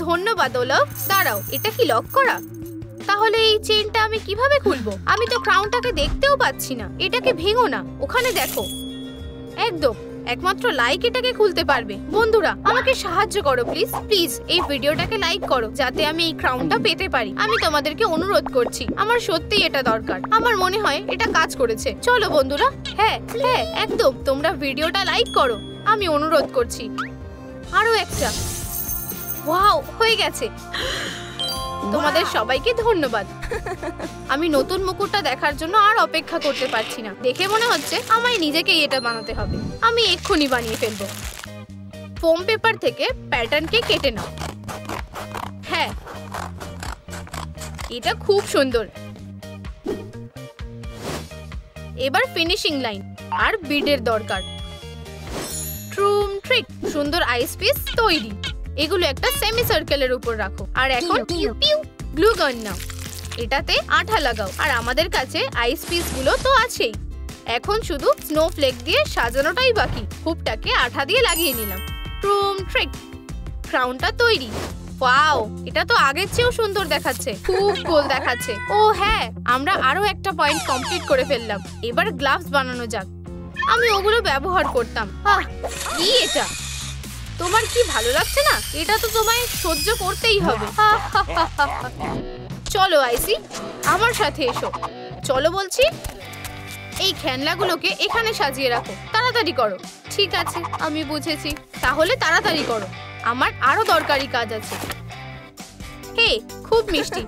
ধন্যবাদ ওলফ। দাঁড়াও, এটা কি লক করা? তাহলে এই চেইনটা আমি কিভাবে খুলবো? আমি তো ক্রাউনটাকে দেখতেও পাচ্ছি না। এটাকে ভেঙো না। ওখানে দেখো। একদম, একমাত্র লাইক এটাকে খুলতে পারবে। বন্ধুরা, আমাকে সাহায্য করো প্লিজ। প্লিজ এই ভিডিওটাকে লাইক করো যাতে আমি এই ক্রাউনটা পেতে পারি। আমি তোমাদেরকে অনুরোধ করছি। আমার সত্যিই এটা দরকার। আমার মনে হয় এটা কাজ করেছে। চলো বন্ধুরা। হ্যাঁ হ্যাঁ, একদম। তোমরা ভিডিওটা লাইক করো। আমি অনুরোধ করছি। আরো একটা। ওয়াও, হয়ে গেছে। তোমাদের সবাইকে ধন্যবাদ। আমি নতুন মুকুটটা দেখার জন্য আর অপেক্ষা করতে পারছি না। দেখে মনে হচ্ছে আমায় নিজেকেই এটা বানাতে হবে। আমি এক্ষুনি বানিয়ে ফেলবো। ফোম পেপার থেকে প্যাটার্নকে কেটে নাও। হ্যাঁ, এটা খুব সুন্দর। এবার ফিনিশিং লাইন আর বিডের দরকার। ট্রুম ট্রিক, সুন্দর আইস পিস তৈরি। এগুলো একটা সেমি সার্কেলের উপর রাখো। আর এখন গ্লু গান নাও, এটাতে আঠা লাগাও। আর আমাদের কাছে আইস পিস গুলো তো আছেই, এখন শুধু স্নোফ্লেক দিয়ে সাজানোটাই বাকি। হুপটাকে আঠা দিয়ে লাগিয়ে নিলাম। ট্রুম ট্রিক, ক্রাউনটা তৈরি। ওয়াও, এটা তো আগের চেয়েও সুন্দর দেখাচ্ছে, খুব কুল দেখাচ্ছে। ও হ্যাঁ, আমরা আরো একটা পয়েন্ট কমপ্লিট করে ফেললাম। এবার গ্লাভস বানানো যাক। আমি ওগুলো ব্যবহার করতাম। কি এটা? তোমার কি ভালো লাগছে না? এটা তো তোমায় সহ্য করতেই হবে। চলো আইসি, আমার সাথে এসো। চলো বলছি। এই খেলনাগুলোকে এখানে সাজিয়ে রাখো। তাড়াতাড়ি করো। ঠিক আছে, আমি বুঝেছি। তাহলে তাড়াতাড়ি করো, আমার আরো দরকারি কাজ আছে। হে, খুব মিষ্টি।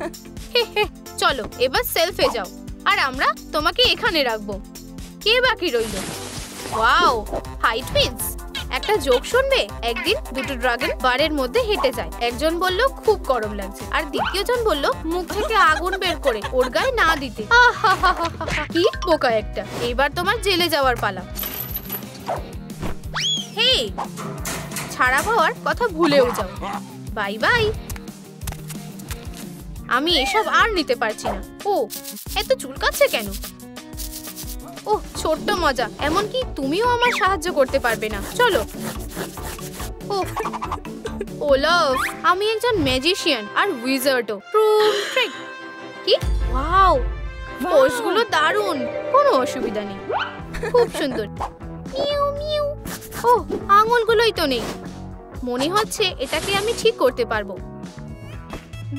হে হে, চলো এবার সেলফে যাও। আর আমরা তোমাকে এখানে রাখবো। কে বাকি রইল? Wow, hi twins. একটা জোক শুনবে? একদিন দুটো ড্রাগন বারের মধ্যে হেঁটে যায়। একজন বলল খুব গরম লাগছে, আর দ্বিতীয়জন বলল মুখ থেকে আগুন বের করে ওর গায়ে না দিতে। কি বোকা একটা। এবার তোমার জেলে যাওয়ার পালা। হে, ছাড়া পাওয়ার কথা ভুলেও যাও। Bye bye. আমি এসব আর নিতে পারছি না। ও, এত চুলকাচ্ছে কেন? ও, ছোট্ট মজা। এমনকি তুমিও আমার সাহায্য করতে পারবে না। চলো। ও ওলাফ, আমি একজন ম্যাজিশিয়ান আর উইজার্ডও। ট্রুম ট্রিক। কি? ওয়াও, পোস্টগুলো দারুণ। কোনো অসুবিধা নেই, খুব সুন্দর। Mu mu. ও, আঙুলগুলোই তো নেই। মনে হচ্ছে এটাকে আমি ঠিক করতে পারবো।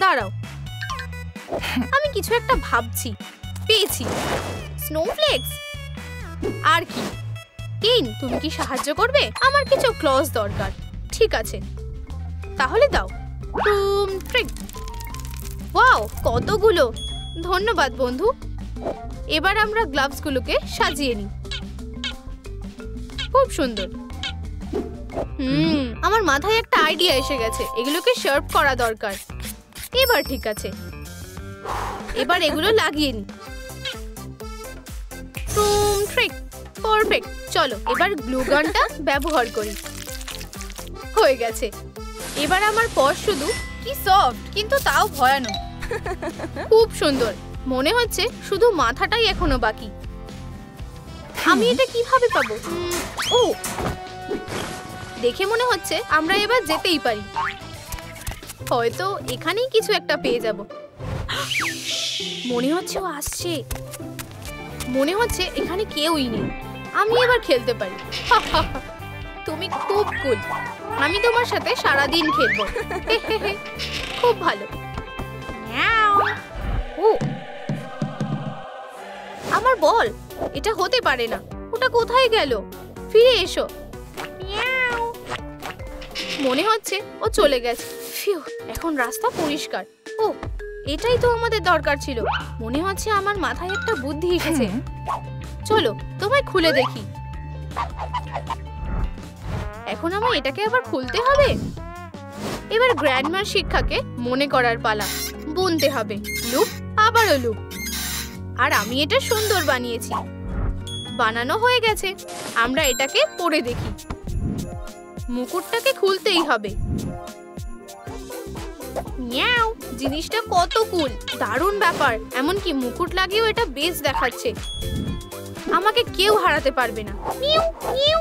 দাঁড়াও, আমি কিছু একটা ভাবছি। পেয়েছি, স্নোফ্লেক্স। আর কি? কেন, তুমি কি সাহায্য করবে? আমার কিছু ক্লজ দরকার। ঠিক আছে, তাহলে দাও। ট্রুম ট্রিক। ওয়াও, কতগুলো। ধন্যবাদ বন্ধু। এবার আমরা গ্লাভসগুলোকে সাজিয়ে নিই। খুব সুন্দর। আমার মাথায় একটা আইডিয়া এসে গেছে। এগুলোকে শার্প করা দরকার। এবার ঠিক আছে, এবার এগুলো লাগিয়ে নিই। ট্রুম ট্রিক, পারফেক্ট। চলো এবার গ্লু গানটা ব্যবহার করি। হয়ে গেছে। এবার আমার পর শুধু কি সফট, কিন্তু তাও ভয়ানক। খুব সুন্দর। মনে হচ্ছে শুধু মাথাটাই এখনো বাকি। আমি এটা কিভাবে পাবো? ও, দেখে মনে হচ্ছে আমরা এবার যেতেই পারি। হয়তো এখানেই কিছু একটা পেয়ে যাব। মনে হচ্ছে ও আসছে। মনে হচ্ছে এখানে কেউই নেই। আমি এবার খেলতে পারি। তুমি খুব কুল। আমি তোমার সাথে সারাদিন খেলবো। খুব ভালো। ও, আমার বল। এটা হতে পারে না। ওটা কোথায় গেল? ফিরে এসো। মনে হচ্ছে ও চলে গেছে। ফিউ, এখন রাস্তা পরিষ্কার। ও, এটাই তো আমাদের দরকার ছিল। মনে হচ্ছে আমার মাথায় একটা বুদ্ধি এসেছে। চলো তোমায় খুলে দেখি। এখন আমার এটাকে আবার খুলতে হবে। এবার গ্র্যান্ডমার শিক্ষাকে মনে করার পালা। বুনতে হবে লুপ, আবারও লুপ। আর আমি এটা সুন্দর বানিয়েছি। বানানো হয়ে গেছে। আমরা এটাকে পরে দেখি। মুকুটটাকে খুলতেই হবে। মিয়াও, জিনিসটা কত কুল, দারুণ ব্যাপার। এমনকি মুকুট লাগিয়েও এটা বেশ দেখাচ্ছে। আমাকে কেউ হারাতে পারবে না। Mu mu.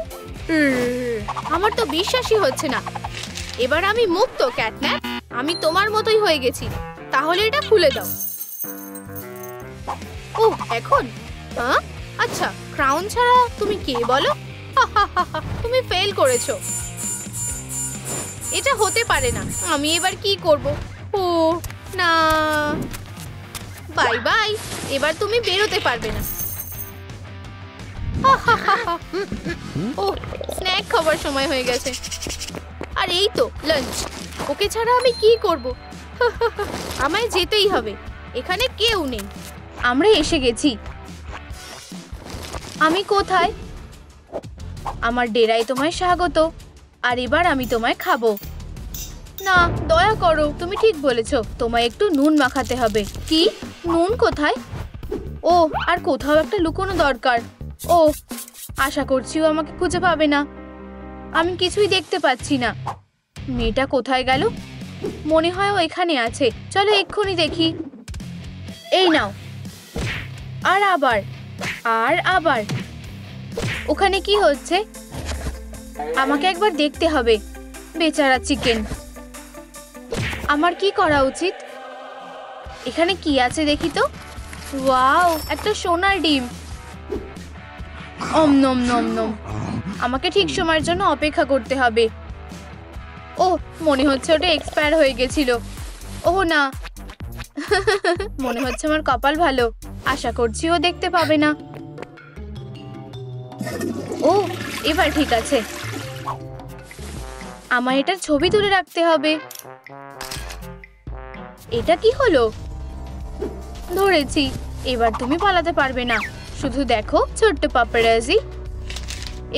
আমার তো বিশ্বাসই হচ্ছে না। এবার আমি মুক্ত ক্যাটন্যাপ। আমি তোমার মতোই হয়ে গেছি। তাহলে এটা খুলে দাও। ও, এখন আচ্ছা, ক্রাউন ছাড়া তুমি কে বলো? তুমি ফেল করেছো। এটা হতে পারে না। আমি এবার কি করব? ও না, বাই বাই। এবার তুমি বেরোতে পারবে না। ও, স্ন্যাক খাবার সময় হয়ে গেছে। আর এই তো লাঞ্চ। ওকে ছাড়া আমি কি করব? আমায় যেতেই হবে। এখানে কেউ নেই। আমরা এসে গেছি। আমি কোথায়? আমার ডেরায় তোমায় স্বাগত। আর এবার আমি তোমায় খাবো। না, দয়া করো, তুমি ঠিক বলেছো, তোমায় একটু নুন মাখাতে হবে। কি? নুন কোথায়? ও, আর কোথাও একটা লুকোনো দরকার। ও, আশা করছি ও আমাকে খুঁজে পাবে না। আমি কিছুই দেখতে পাচ্ছি না। মেয়েটা কোথায় গেল? মনে হয় ও এখানে আছে। চলো এক্ষুনি দেখি। এই নাও। আর আবার, আর আবার। ওখানে কি হচ্ছে? আমাকে একবার দেখতে হবে। বেচারা চিকেন। আমার কি করা উচিত? এখানে কি আছে দেখি তো। ওয়াও, একটা সোনার ডিম। ওম নম নম নম। আমাকে ঠিক সময়ের জন্য অপেক্ষা করতে হবে। ও, মনে হচ্ছে ওটা এক্সপায়ার হয়ে গেছিল। ও না, মনে হচ্ছে আমার কপাল ভালো। আশা করছি ও দেখতে পাবে না। ও, এবার ঠিক আছে। আমায় এটার ছবি তুলে রাখতে হবে। এটা কি হলো? ধরেছি। এবার তুমি পালাতে পারবে না। শুধু দেখো ছোট্ট পাপারাজি।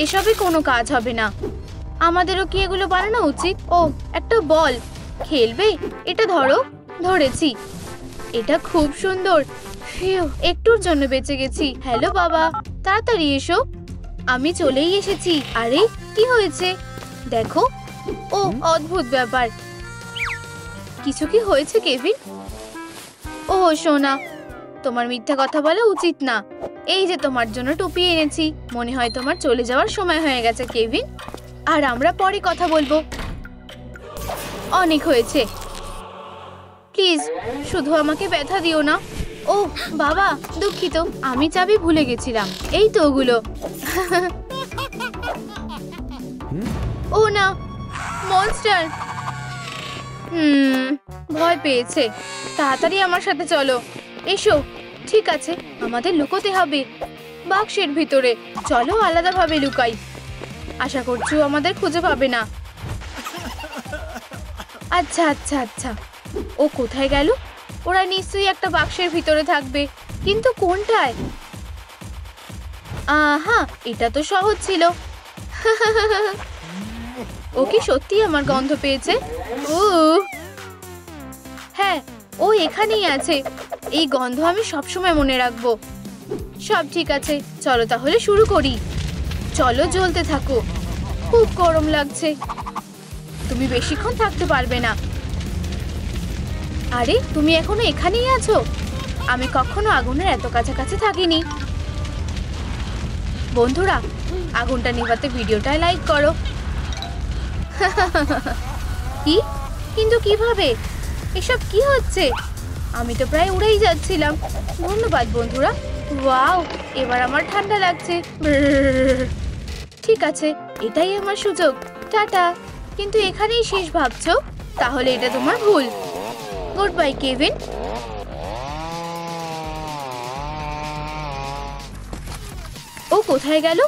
এসবে কোনো কাজ হবে না। আমাদেরও কি এগুলো বানানো উচিত? ও, একটা বল। খেলবে? এটা ধরো। ধরেছি। এটা খুব সুন্দর। একটুর জন্য বেঁচে গেছি। হ্যালো বাবা, তাড়াতাড়ি এসো। আমি চলেই এসেছি। আরে কি হয়েছে দেখো। ও, অদ্ভুত ব্যাপার। কিছু কি হয়েছে কেভিন? ও সোনা, তোমার মিথ্যা কথা বলা উচিত না। এই যে তোমার জন্য টুপি এনেছি। মনে হয় তোমার চলে যাওয়ার সময় হয়ে গেছে কেভিন। আর আমরা পরে কথা বলবো। অনেক হয়েছে। প্লিজ শুধু আমাকে ব্যথা দিও না। ও বাবা, দুঃখিত, আমি চাবি ভুলে গেছিলাম। এই তো ওগুলো। ও না, মনস্টার। ভয় পেয়েছে। তাড়াতাড়ি আমার সাথে চলো। এসো। ঠিক আছে, আমাদের লুকোতে হবে বাক্সের ভিতরে। চলো আলাদাভাবে লুকাই। আশা করছি ও আমাদের খুঁজে পাবে না। আচ্ছা আচ্ছা আচ্ছা, ও কোথায় গেল? ওরা নিশ্চয়ই একটা বাক্সের ভিতরে থাকবে, কিন্তু কোনটায়? আহা, এটা তো সহজ ছিল। ও কি সত্যি আমার গন্ধ পেয়েছে? হ্যাঁ, ও এখানেই আছে। এই গন্ধ আমি সবসময় মনে রাখবো। সব ঠিক আছে, চলো তাহলে শুরু করি। চলো, জ্বলতে থাকো। খুব গরম লাগছে। তুমি বেশিক্ষণ থাকতে পারবে না। আরে, তুমি এখনো এখানেই আছো? আমি কখনো আগুনের এত কাছাকাছি থাকিনি। বন্ধুরা, আগুনটা নিভাতে ভিডিওটায় লাইক করো। কি? কিন্তু কিভাবে? এসব কি হচ্ছে? আমি তো প্রায় উড়েই যাচ্ছিলাম। ধন্যবাদ বন্ধুরা। ওয়াও, এবার আমার ঠান্ডা লাগছে। ঠিক আছে, এটাই আমার সুযোগ। টাটা। কিন্তু এখানেই শেষ ভাবছো? তাহলে এটা তোমার ভুল। Good bye Kevin. ও কোথায় গেল?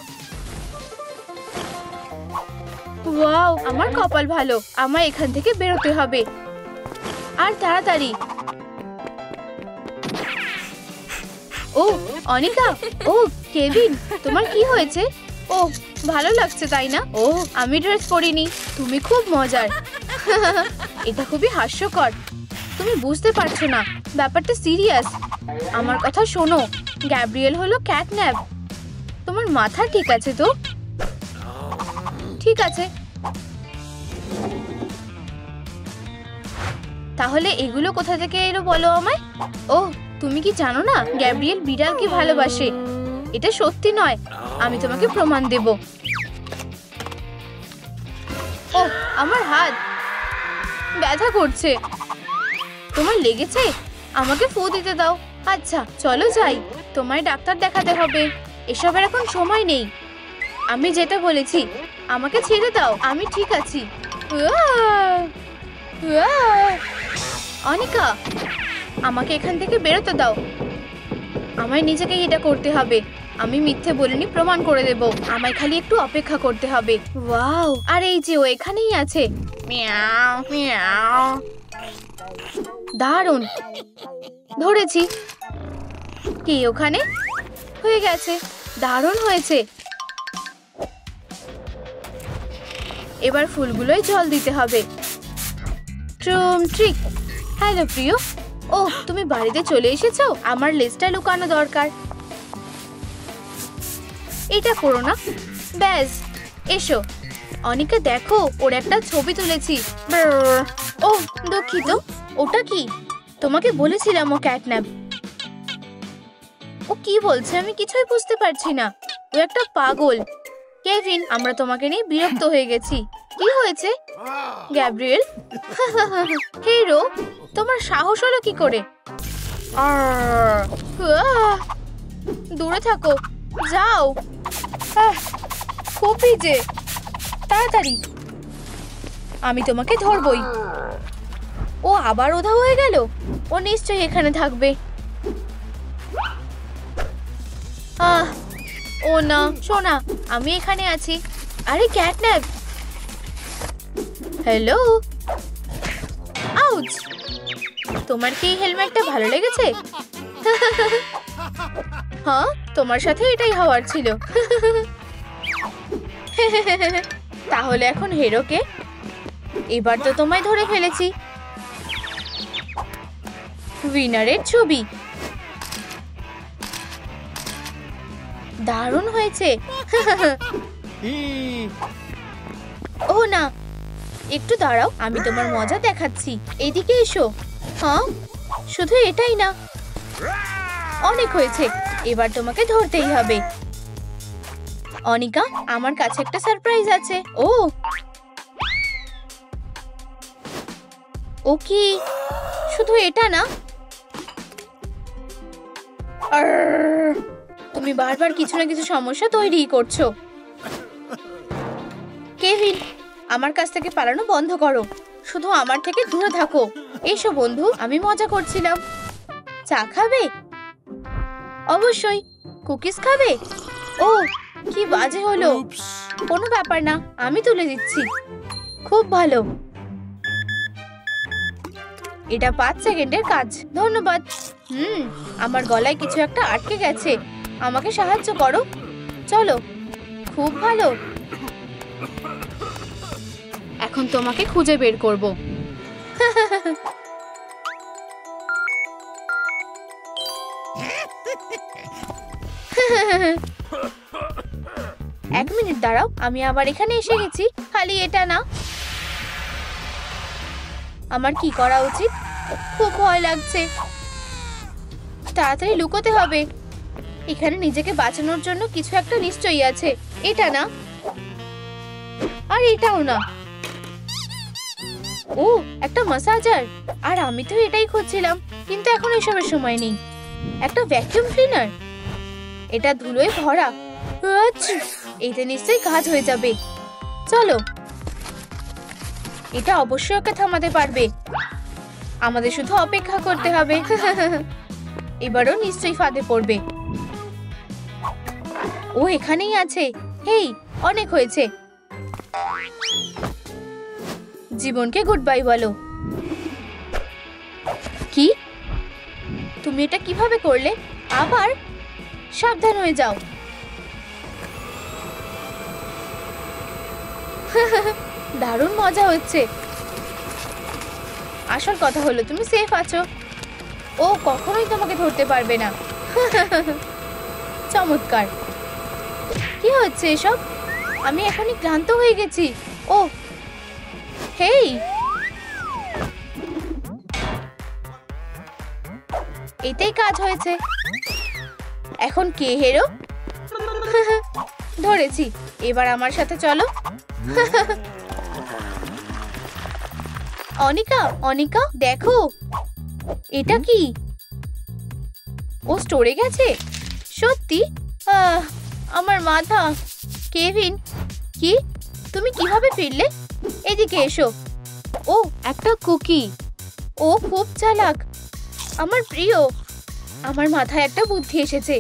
ওয়াও, আমার কপাল ভালো। আমার এখান থেকে বেরোতে হবে, আর তাড়াতাড়ি। ও অনিকা, ও কেভিন, তোমার কি হয়েছে? ও, ভালো লাগছে তাই না? ও, আমি ড্রেস পরিনি। তুমি খুব মজার। এটা খুবই হাস্যকর। তুমি বুঝতে পারছো না, ব্যাপারটা সিরিয়াস। আমার কথা শোনো, গ্যাব্রিয়েল হলো ক্যাটন্যাপ। তোমার মাথা ঠিক আছে তো? ঠিক আছে, তাহলে এগুলো কোথা থেকে এলো বলো আমায়? ও, তুমি কি জানো না গ্যাব্রিয়েল বিড়ালকে ভালোবাসে? এটা সত্যি নয়, আমি তোমাকে প্রমাণ দেব। ও, আমার হাত ব্যথা করছে। তোমার লেগেছে? আমাকে ফু দিতে দাও। আচ্ছা, চলো যাই। তোমায় ডাক্তার দেখাতে হবে। এসবের এখন সময় নেই। আমি যেটা বলেছি, আমাকে ছেড়ে দাও। আমি ঠিক আছি। অনিকা, আমাকে এখান থেকে বেরোতে দাও। আমায় নিজেকেই এটা করতে হবে। আমি মিথ্যে বলিনি, প্রমাণ করে দেব। আমায় খালি একটু অপেক্ষা করতে হবে। ওয়াও, আর এই যে ও এখানেই আছে। Meow meow. দারুণ, ধরেছি। কি ওখানে? হয়ে গেছে, দারুণ হয়েছে। এবার ফুলগুলোয় জল দিতে হবে। Bathroom trick. হ্যালো প্রিয়। ওহ, তুমি বাড়িতে চলে এসেছো? আমার লিস্টটা লুকানো দরকার। এটা করো না। ব্যাস, এসো। অনিকা দেখো, ওর একটা ছবি তুলেছি। ওহ দুঃখিত। ওটা কি? তোমাকে বলেছিলাম ও ক্যাটন্যাপ। ও কি বলছে আমি কিছুই বুঝতে পারছি না। ও একটা পাগল। কেভিন, আমরা তোমাকে নিয়ে বিরক্ত হয়ে গেছি। কি হয়েছে গ্যাব্রিয়েল? হিরো, তোমার সাহস হলো কি করে? দূরে থাকো, যাও। খুব ভিজে, তাড়াতাড়ি। আমি তোমাকে ধরবই। ও আবার উধাও হয়ে গেল। ও নিশ্চয়ই এখানে থাকবে। ও না, শোনা, আমি এখানে আছি। আরে ক্যাটন্যাপ। হ্যালো। আউচ! তোমার কি এই হেলমেটটা ভালো লেগেছে? হ্যাঁ, তোমার সাথে এটাই হওয়ার ছিল। তাহলে এখন হিরোকে? এবার তো তোমায় ধরে ফেলেছি। উইনারের ছবি দারুণ হয়েছে। ও না, একটু দাঁড়াও, আমি তোমার মজা দেখাচ্ছি। এইদিকে এসো। হ্যাঁ, শুধু এটাই না, অনেক হয়েছে। এবার তোমাকে ধরতেই হবে। অনিকা, আমার কাছে একটা সারপ্রাইজ আছে। ও কি শুধু এটা না? তুমি বারবার কিছু না কিছু সমস্যা তৈরি করছো। কেভিন, আমার কাছ থেকে পালানো বন্ধ করো। শুধু আমার থেকে দূরে থাকো। এসো বন্ধু, আমি মজা করছিলাম। চা খাবে? অবশ্যই। কুকিজ খাবে? ও কি বাজে হলো। কোনো ব্যাপার না, আমি তুলে দিচ্ছি। খুব ভালো। এটা 5 সেকেন্ডের কাজ। ধন্যবাদ। আমার গলায় কিছু একটা আটকে গেছে। আমাকে সাহায্য করো। চলো। খুব ভালো। এখন তোমাকে খুঁজে বের করব। এক মিনিট দাঁড়াও, আমি আবার এখানে এসে গেছি। খালি এটা না। আমার কি করা উচিত? খুব ভয় লাগছে। তাড়াতাড়ি লুকোতে হবে। এখানে নিজেকে বাঁচানোর জন্য কিছু একটা নিশ্চয়ই আছে। এটা না, আর এটাও না। ও, একটা ম্যাসাজার। আর আমি তো এটাই খুঁজছিলাম, কিন্তু এখন এসবের সময় নেই। একটা ভ্যাকুয়াম ক্লিনার। এটা ধুলোয় ভরা। এতে নিশ্চয়ই কাজ হয়ে যাবে। চলো। এটা অবশ্যই ওকে থামাতে পারবে। আমাদের শুধু অপেক্ষা করতে হবে। এবারও নিশ্চয়ই ফাঁদে পড়বে। ও এখানেই আছে। হেই, অনেক হয়েছে। জীবনকে গুড বাই বলো। কি? তুমি এটা কিভাবে করলে? আবার? সাবধান হয়ে যাও। দারুণ মজা হচ্ছে। আসল কথা হলো তুমি সেফ আছো। ও কখনোই তোমাকে ধরতে পারবে না। চমৎকার। কি হচ্ছে এসব? আমি এখনই ক্লান্ত হয়ে গেছি। ও হেই, এতেই কাজ হয়েছে। এখন কে হিরো? ধরেছি। এবার আমার সাথে চলো। অনিকা, অনিকা দেখো। এটা কি? ও স্টোরে গেছে? সত্যি? আমার মাথা। কেভিন, কি? তুমি কিভাবে ফিরলে? এদিকে এসো। ও একটা কুকি। ও খুব চালাক। আমার প্রিয়। আমার মাথায় একটা বুদ্ধি এসেছে।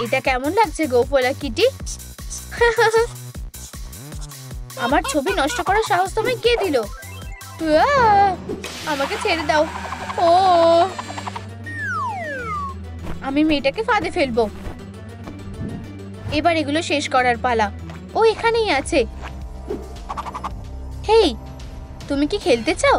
এটা কেমন লাগছে গোফলা কিটি? আমার ছবি নষ্ট করার সাহস তোমায় কে দিল? আমাকে ছেড়ে দাও। ও, আমি মেয়েটাকে ফাঁদে ফেলবো। এবার এগুলো শেষ করার পালা। ও এখানেই আছে। হেই, তুমি কি খেলতে চাও?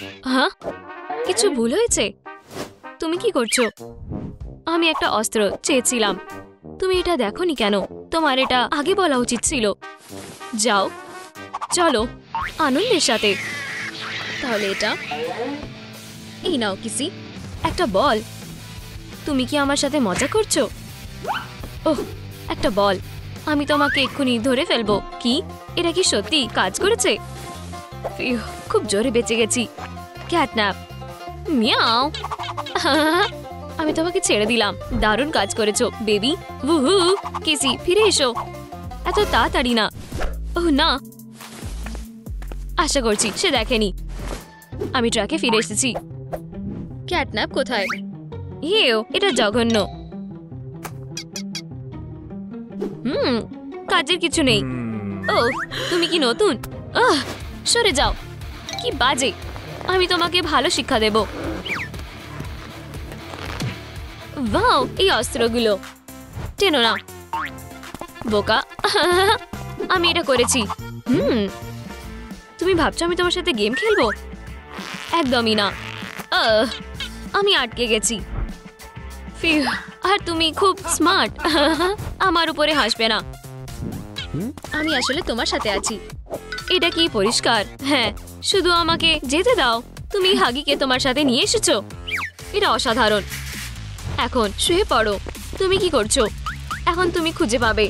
হ্যাঁ, কিছু ভুল হয়েছে? তুমি কি করছো? আমি একটা অস্ত্র চেয়েছিলাম, তুমি এটা দেখোনি কেন? তোমার এটা আগে বলা উচিত ছিল। যাও, চলো আনন্দের সাথে। তাহলে এটা এই নাও কিসি, একটা বল। তুমি কি আমার সাথে মজা করছো? ওহ, একটা বল। আমি তোমাকে এক্ষুনি ধরে ফেলবো। কি এটা কি সত্যি কাজ করেছে? ফিউ, খুব জোরে বেঁচে গেছি। ক্যাটন্যাপ। মিয়াও। আমি তোমাকে ছেড়ে দিলাম। দারুণ কাজ করেছো বেবি। উহু, কিসি ফিরে এসো। এত তাড়াতাড়ি না। ওহ না, আশা করছি সে দেখেনি। আমি ট্রাকে ফিরে এসেছি। ক্যাটন্যাপ কোথায়? ইয়েও, এটা জঘন্য। কাজের কিছু নেই। ও, তুমি কি নতুন? সরে যাও, কি বাজে। আমি তোমাকে ভালো শিক্ষা দেব। ওয়াও, এই অস্ত্রগুলো টেনো না বোকা। আমি এটা করেছি। তুমি ভাবছো আমি তোমার সাথে গেম খেলবো? একদমই না। আমি আটকে গেছি। ফিউ, আর তুমি খুব স্মার্ট। আমার উপরে হাসবে না। আমি আসলে তোমার সাথে আছি। এটা কি পরিষ্কার? হ্যাঁ, শুধু আমাকে যেতে দাও। তুমি হাগিকে তোমার সাথে নিয়ে এসেছো? এটা অসাধারণ। এখন শুয়ে পড়ো। তুমি কি করছো? এখন তুমি খুঁজে পাবে।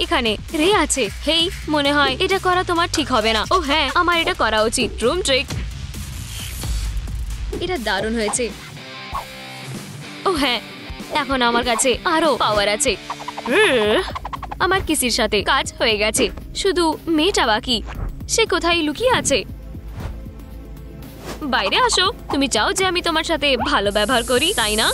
এখানে রে আছে। হেই, মনে হয় এটা করা তোমার ঠিক হবে না। ও হ্যাঁ, আমার এটা করা উচিত। Room trick. এটা দারুণ হয়েছে। ও হ্যাঁ, এখন আমার কাছে আরো পাওয়ার আছে। আমার কিসির সাথে কাজ হয়ে গেছে, শুধু মেয়েটা বাকি। সে কোথায় লুকিয়ে আছে? বাইরে আসো। তুমি চাও যে আমি তোমার সাথে ভালো ব্যবহার করি, তাই না?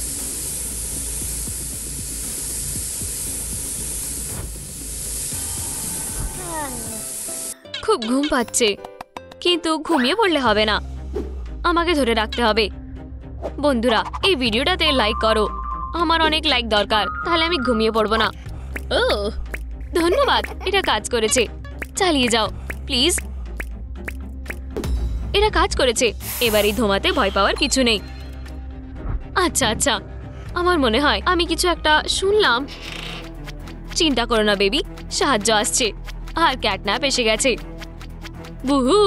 খুব ঘুম পাচ্ছে, কিন্তু ঘুমিয়ে পড়লে হবে না, আমাকে ধরে রাখতে হবে। বন্ধুরা, এই ভিডিওটাতে লাইক করো। আমার অনেক লাইক দরকার, তাহলে আমি ঘুমিয়ে পড়বো না। ও ধন্যবাদ, এটা কাজ করেছে। চালিয়ে যাও প্লিজ। এটা কাজ করেছে। এবার এই ধোঁয়াতে ভয় পাওয়ার কিছু নেই। আচ্ছা আচ্ছা, আমার মনে হয় আমি কিছু একটা শুনলাম। চিন্তা করো না বেবি, সাহায্য আসছে। আর ক্যাটন্যাপ এসে গেছে। বুহু,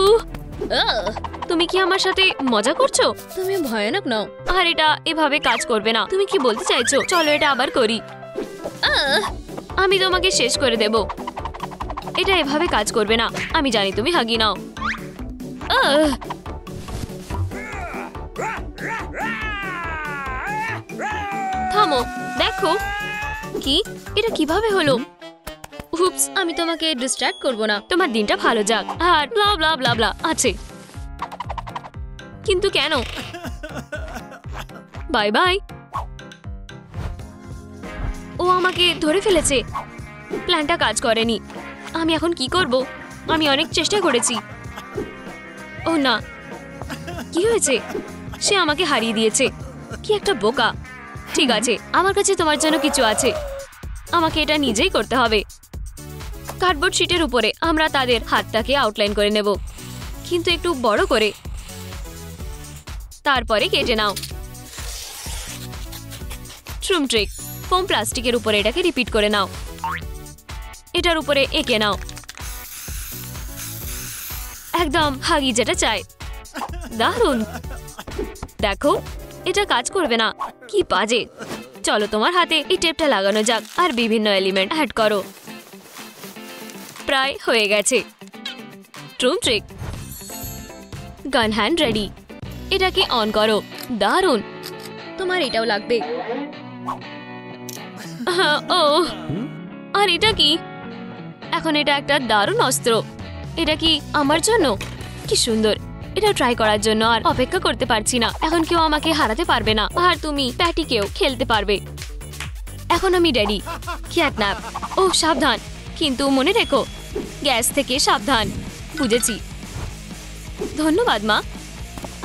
তুমি কি আমার সাথে মজা করছো? তুমি ভয়ানক নও। আর এটা এভাবে কাজ করবে না। তুমি কি বলতে চাইছো? চলো এটা আবার করি। আমি তোমাকে শেষ করে দেব। এটা এভাবে কাজ করবে না। আমি জানি তুমি হাগি নাও। থামো, দেখো কি এটা কিভাবে হলো। উপস, আমি তোমাকে ডিস্ট্র্যাক্ট করব না। তোমার দিনটা ভালো যাক। আর ব্লা ব্লা ব্লা ব্লা আছে, কিন্তু কেন? Bye bye. ও আমাকে ধরে ফেলেছে। প্ল্যানটা কাজ করেনি। আমি এখন কি করব? আমি অনেক চেষ্টা করেছি। ও না, কি হয়েছে? সে আমাকে হারিয়ে দিয়েছে। কি একটা বোকা। ঠিক আছে, আমার কাছে তোমার জন্য কিছু আছে। আমাকে এটা নিজেই করতে হবে। কার্ডবোর্ড শিটের উপরে আমরা তাদের হাতটাকে আউটলাইন করে নেব, কিন্তু একটু বড় করে। তারপরে কেটে নাও। ট্রুম ট্রিক, ফোম প্লাস্টিকের উপরে এটাকে রিপিট করে নাও। এটার উপরে এঁকে নাও, একদম হাগি যেটা চায়। দারুণ। দেখো, এটা কাজ করবে না। কি বাজে। চলো তোমার হাতে এই টেপটা লাগানো যাক আর বিভিন্ন এলিমেন্ট অ্যাড করো। প্রায় হয়ে গেছে। ট্রুম ট্রিক, গান হ্যান্ড রেডি। এটাকে অন করো। দারুণ। তোমার এটাও লাগবে। ও, আর এটা কি? এখন এটা একটা দারুণ অস্ত্র। এটা কি আমার জন্য? কি সুন্দর। এটা ট্রাই করার জন্য আর অপেক্ষা করতে পারছি না। এখন কেউ আমাকে হারাতে পারবে না, আর তুমি প্যাটিকেও খেলতে পারবে। এখন আমি রেডি। ক্যাটন্যাপ। ও সাবধান, কিন্তু মনে রেখো গ্যাস থেকে সাবধান। বুঝেছি। ধন্যবাদ মা।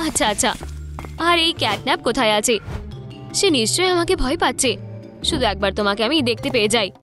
আচ্ছা আচ্ছা, আর এই ক্যাটন্যাপ কোথায় আছে? সে নিশ্চয়ই আমাকে ভয় পাচ্ছে। শুধু একবার তোমাকে আমি দেখতে পেয়ে যাই।